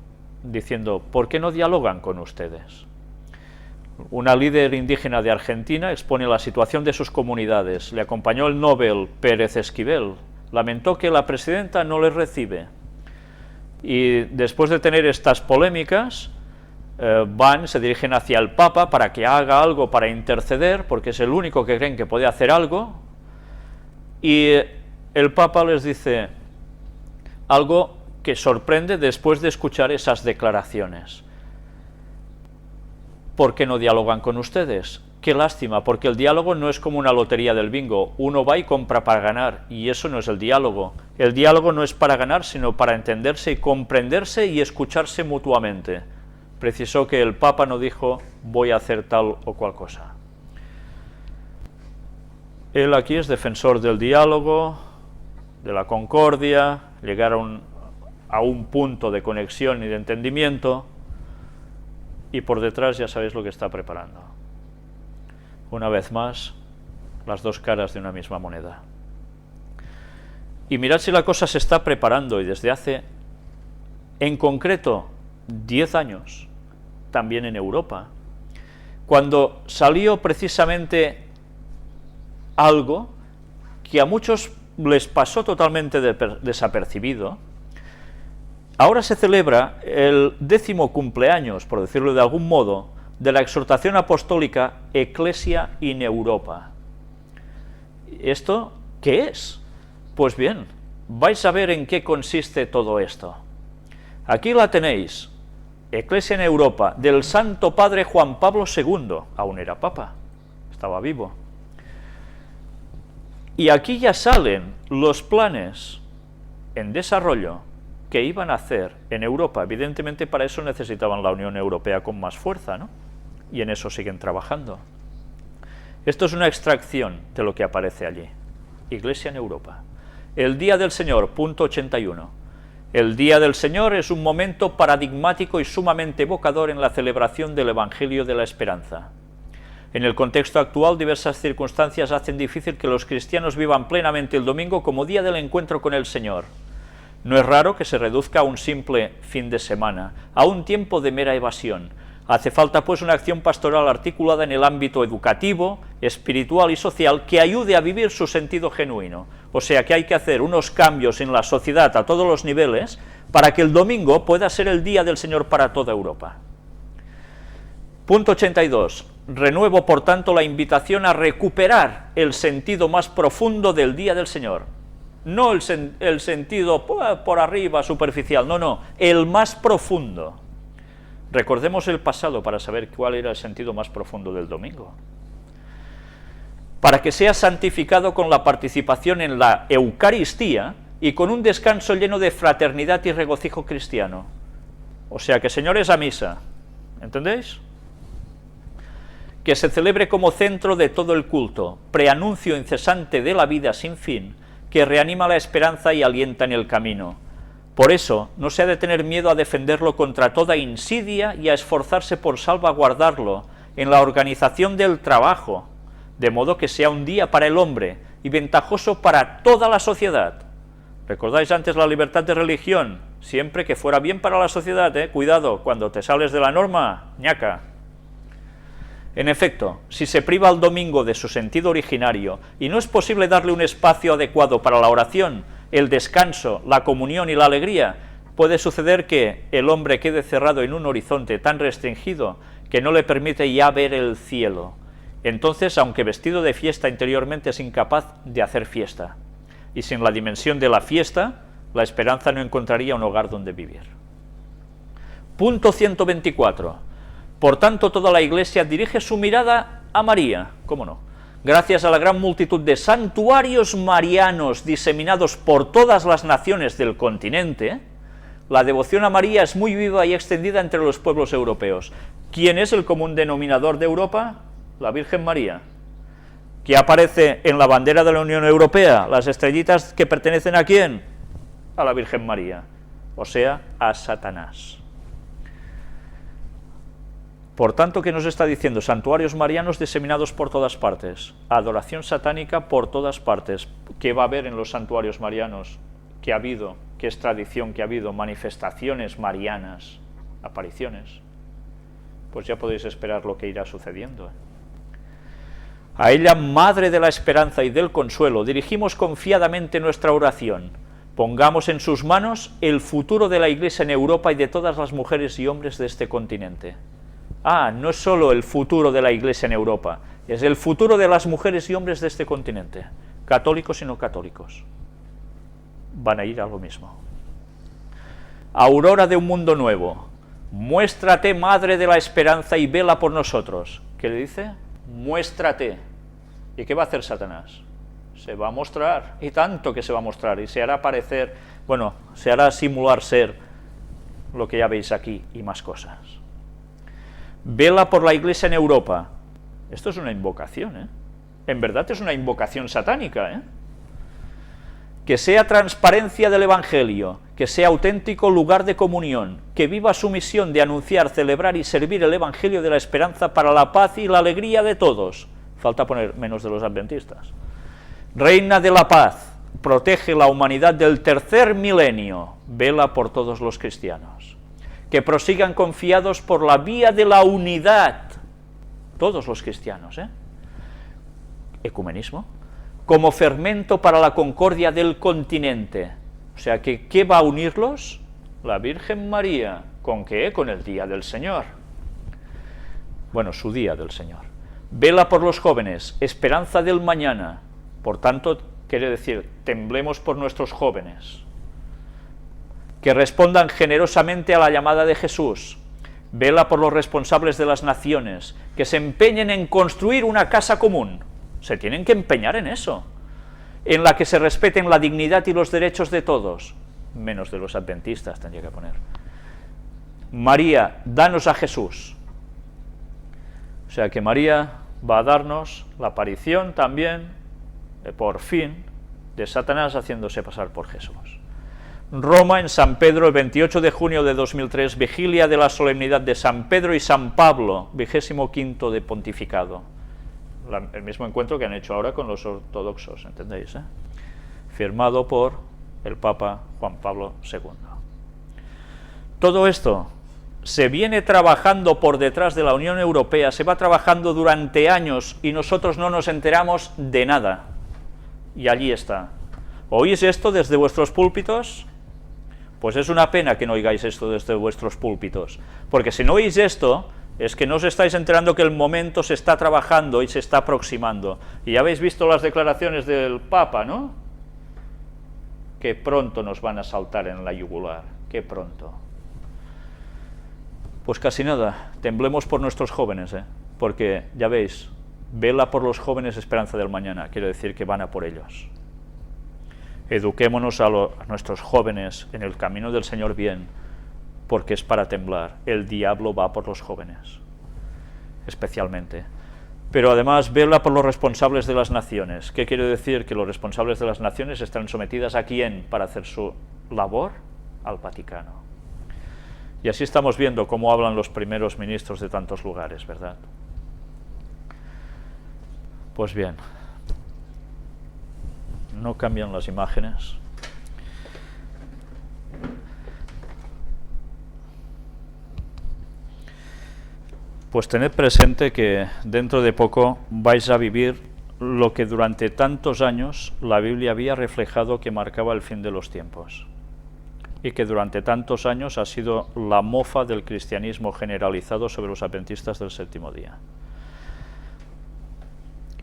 diciendo, ¿por qué no dialogan con ustedes? Una líder indígena de Argentina expone la situación de sus comunidades. Le acompañó el Nobel Pérez Esquivel. Lamentó que la presidenta no les recibe. Y después de tener estas polémicas, se dirigen hacia el Papa para que haga algo para interceder, porque es el único que creen que puede hacer algo. Y el Papa les dice algo que sorprende después de escuchar esas declaraciones. ¿Por qué no dialogan con ustedes? Qué lástima, porque el diálogo no es como una lotería del bingo. Uno va y compra para ganar, y eso no es el diálogo. El diálogo no es para ganar, sino para entenderse y comprenderse y escucharse mutuamente. Precisó que el Papa no dijo, voy a hacer tal o cual cosa. Él aquí es defensor del diálogo, de la concordia, llegar a un punto de conexión y de entendimiento, y por detrás ya sabéis lo que está preparando. Una vez más, las dos caras de una misma moneda. Y mirad si la cosa se está preparando, y desde hace, en concreto, 10 años, también en Europa, cuando salió precisamente algo que a muchos les pasó totalmente desapercibido. Ahora se celebra el 10º cumpleaños, por decirlo de algún modo, de la exhortación apostólica Ecclesia in Europa. ¿Esto qué es? Pues bien, vais a ver en qué consiste todo esto. Aquí la tenéis, Ecclesia in Europa, del Santo Padre Juan Pablo II, aún era Papa, estaba vivo. Y aquí ya salen los planes en desarrollo que iban a hacer en Europa. Evidentemente para eso necesitaban la Unión Europea con más fuerza, ¿no? Y en eso siguen trabajando. Esto es una extracción de lo que aparece allí. Iglesia en Europa. El Día del Señor, punto 81. El Día del Señor es un momento paradigmático y sumamente evocador en la celebración del Evangelio de la Esperanza. En el contexto actual, diversas circunstancias hacen difícil que los cristianos vivan plenamente el domingo como día del encuentro con el Señor. No es raro que se reduzca a un simple fin de semana, a un tiempo de mera evasión. Hace falta pues una acción pastoral articulada en el ámbito educativo, espiritual y social que ayude a vivir su sentido genuino. O sea que hay que hacer unos cambios en la sociedad a todos los niveles para que el domingo pueda ser el Día del Señor para toda Europa. Punto 82. Renuevo, por tanto, la invitación a recuperar el sentido más profundo del Día del Señor. No el sentido por arriba, superficial, no, el más profundo. Recordemos el pasado para saber cuál era el sentido más profundo del domingo. Para que sea santificado con la participación en la Eucaristía y con un descanso lleno de fraternidad y regocijo cristiano. O sea que, señores, a misa, ¿entendéis? Que se celebre como centro de todo el culto, preanuncio incesante de la vida sin fin, que reanima la esperanza y alienta en el camino. Por eso, no se ha de tener miedo a defenderlo contra toda insidia y a esforzarse por salvaguardarlo en la organización del trabajo, de modo que sea un día para el hombre y ventajoso para toda la sociedad. ¿Recordáis antes la libertad de religión? Siempre que fuera bien para la sociedad, cuidado, cuando te sales de la norma, ñaca. En efecto, si se priva al domingo de su sentido originario y no es posible darle un espacio adecuado para la oración, el descanso, la comunión y la alegría, puede suceder que el hombre quede cerrado en un horizonte tan restringido que no le permite ya ver el cielo. Entonces, aunque vestido de fiesta interiormente, es incapaz de hacer fiesta. Y sin la dimensión de la fiesta, la esperanza no encontraría un hogar donde vivir. Punto 124. Por tanto, toda la Iglesia dirige su mirada a María, ¿cómo no? Gracias a la gran multitud de santuarios marianos diseminados por todas las naciones del continente, la devoción a María es muy viva y extendida entre los pueblos europeos. ¿Quién es el común denominador de Europa? La Virgen María. ¿Qué aparece en la bandera de la Unión Europea? Las estrellitas que pertenecen ¿a quién? A la Virgen María, o sea, a Satanás. Por tanto, ¿qué nos está diciendo? Santuarios marianos diseminados por todas partes, adoración satánica por todas partes. ¿Qué va a haber en los santuarios marianos? ¿Qué ha habido? ¿Qué es tradición que ha habido? Manifestaciones marianas, apariciones. Pues ya podéis esperar lo que irá sucediendo. A ella, Madre de la Esperanza y del Consuelo, dirigimos confiadamente nuestra oración. Pongamos en sus manos el futuro de la Iglesia en Europa y de todas las mujeres y hombres de este continente. No es solo el futuro de la Iglesia en Europa, es el futuro de las mujeres y hombres de este continente, católicos y no católicos. Van a ir a lo mismo. Aurora de un mundo nuevo, muéstrate, Madre de la Esperanza, y vela por nosotros. ¿Qué le dice? Muéstrate. ¿Y qué va a hacer Satanás? Se va a mostrar, y tanto que se va a mostrar, y se hará parecer, se hará simular ser lo que ya veis aquí, y más cosas. Vela por la Iglesia en Europa. Esto es una invocación, En verdad es una invocación satánica, Que sea transparencia del Evangelio, que sea auténtico lugar de comunión, que viva su misión de anunciar, celebrar y servir el Evangelio de la esperanza para la paz y la alegría de todos. Falta poner menos de los adventistas. Reina de la paz, protege la humanidad del tercer milenio, vela por todos los cristianos. Que prosigan confiados por la vía de la unidad, todos los cristianos, Ecumenismo, como fermento para la concordia del continente. O sea, que ¿qué va a unirlos? La Virgen María. ¿Con qué? Con el día del Señor. Su día del Señor. Vela por los jóvenes, esperanza del mañana. Por tanto, quiere decir, temblemos por nuestros jóvenes. Que respondan generosamente a la llamada de Jesús. Vela por los responsables de las naciones, que se empeñen en construir una casa común. Se tienen que empeñar en eso, en la que se respeten la dignidad y los derechos de todos, menos de los adventistas, tendría que poner. María, danos a Jesús. O sea que María va a darnos la aparición también, por fin, de Satanás haciéndose pasar por Jesús. Roma, en San Pedro, el 28 de junio de 2003, vigilia de la solemnidad de San Pedro y San Pablo, 25º de pontificado. El mismo encuentro que han hecho ahora con los ortodoxos, ¿entendéis? Firmado por el Papa Juan Pablo II. Todo esto se viene trabajando por detrás de la Unión Europea, se va trabajando durante años y nosotros no nos enteramos de nada. Y allí está. ¿Oís esto desde vuestros púlpitos? Pues es una pena que no oigáis esto desde vuestros púlpitos, porque si no oís esto, es que no os estáis enterando que el momento se está trabajando y se está aproximando. Y ya habéis visto las declaraciones del Papa, ¿no? Que pronto nos van a saltar en la yugular, que pronto. Pues casi nada, temblemos por nuestros jóvenes, porque, ya veis, vela por los jóvenes, esperanza del mañana, quiere decir que van a por ellos. Eduquémonos a nuestros jóvenes en el camino del Señor bien, porque es para temblar. El diablo va por los jóvenes, especialmente. Pero además, vela por los responsables de las naciones. ¿Qué quiere decir? Que los responsables de las naciones están sometidas ¿a quién para hacer su labor? al Vaticano. Y así estamos viendo cómo hablan los primeros ministros de tantos lugares, ¿verdad? Pues bien, no cambian las imágenes. Pues tened presente que dentro de poco vais a vivir lo que durante tantos años la Biblia había reflejado que marcaba el fin de los tiempos, y que durante tantos años ha sido la mofa del cristianismo generalizado sobre los adventistas del séptimo día.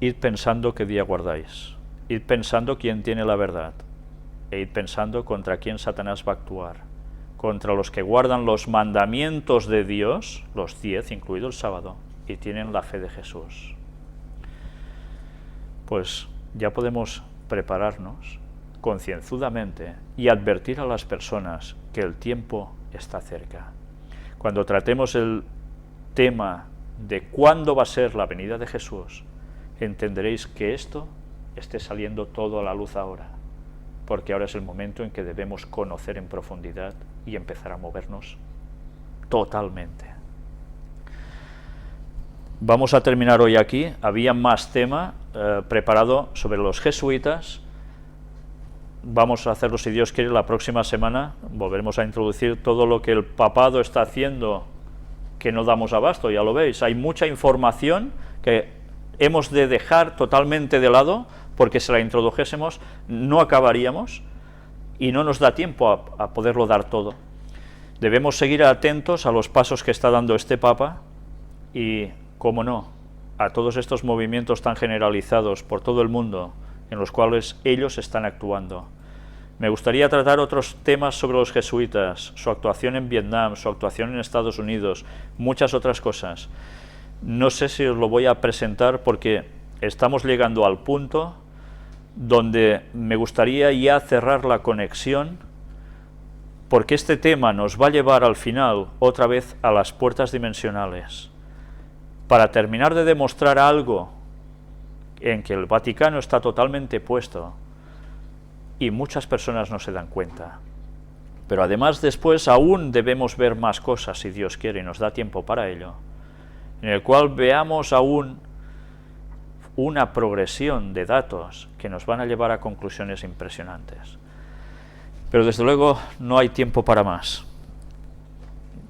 Id pensando qué día guardáis, id pensando quién tiene la verdad, e id pensando contra quién Satanás va a actuar, contra los que guardan los mandamientos de Dios, los 10, incluido el sábado, y tienen la fe de Jesús. Pues ya podemos prepararnos concienzudamente y advertir a las personas que el tiempo está cerca. Cuando tratemos el tema de cuándo va a ser la venida de Jesús, entenderéis que esto esté saliendo todo a la luz ahora, porque ahora es el momento en que debemos conocer en profundidad y empezar a movernos totalmente. Vamos a terminar hoy aquí. Había más tema preparado sobre los jesuitas. Vamos a hacerlo, si Dios quiere, la próxima semana. Volveremos a introducir todo lo que el papado está haciendo, que no damos abasto, ya lo veis. Hay mucha información que hemos de dejar totalmente de lado, porque si la introdujésemos no acabaríamos y no nos da tiempo a poderlo dar todo. Debemos seguir atentos a los pasos que está dando este Papa y, cómo no, a todos estos movimientos tan generalizados por todo el mundo en los cuales ellos están actuando. Me gustaría tratar otros temas sobre los jesuitas, su actuación en Vietnam, su actuación en Estados Unidos, muchas otras cosas. No sé si os lo voy a presentar porque estamos llegando al punto donde me gustaría ya cerrar la conexión, porque este tema nos va a llevar al final otra vez a las puertas dimensionales, para terminar de demostrar algo en que el Vaticano está totalmente puesto y muchas personas no se dan cuenta. Pero además después aún debemos ver más cosas, si Dios quiere y nos da tiempo para ello, en el cual veamos aún una progresión de datos que nos van a llevar a conclusiones impresionantes. Pero desde luego no hay tiempo para más.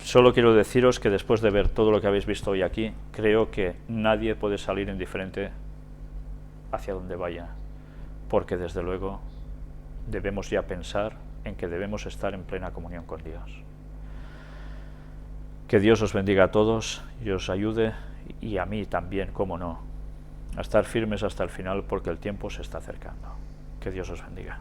Solo quiero deciros que después de ver todo lo que habéis visto hoy aquí, creo que nadie puede salir indiferente hacia donde vaya, porque desde luego debemos ya pensar en que debemos estar en plena comunión con Dios. Que Dios os bendiga a todos y os ayude, y a mí también, cómo no, a estar firmes hasta el final, porque el tiempo se está acercando. Que Dios os bendiga.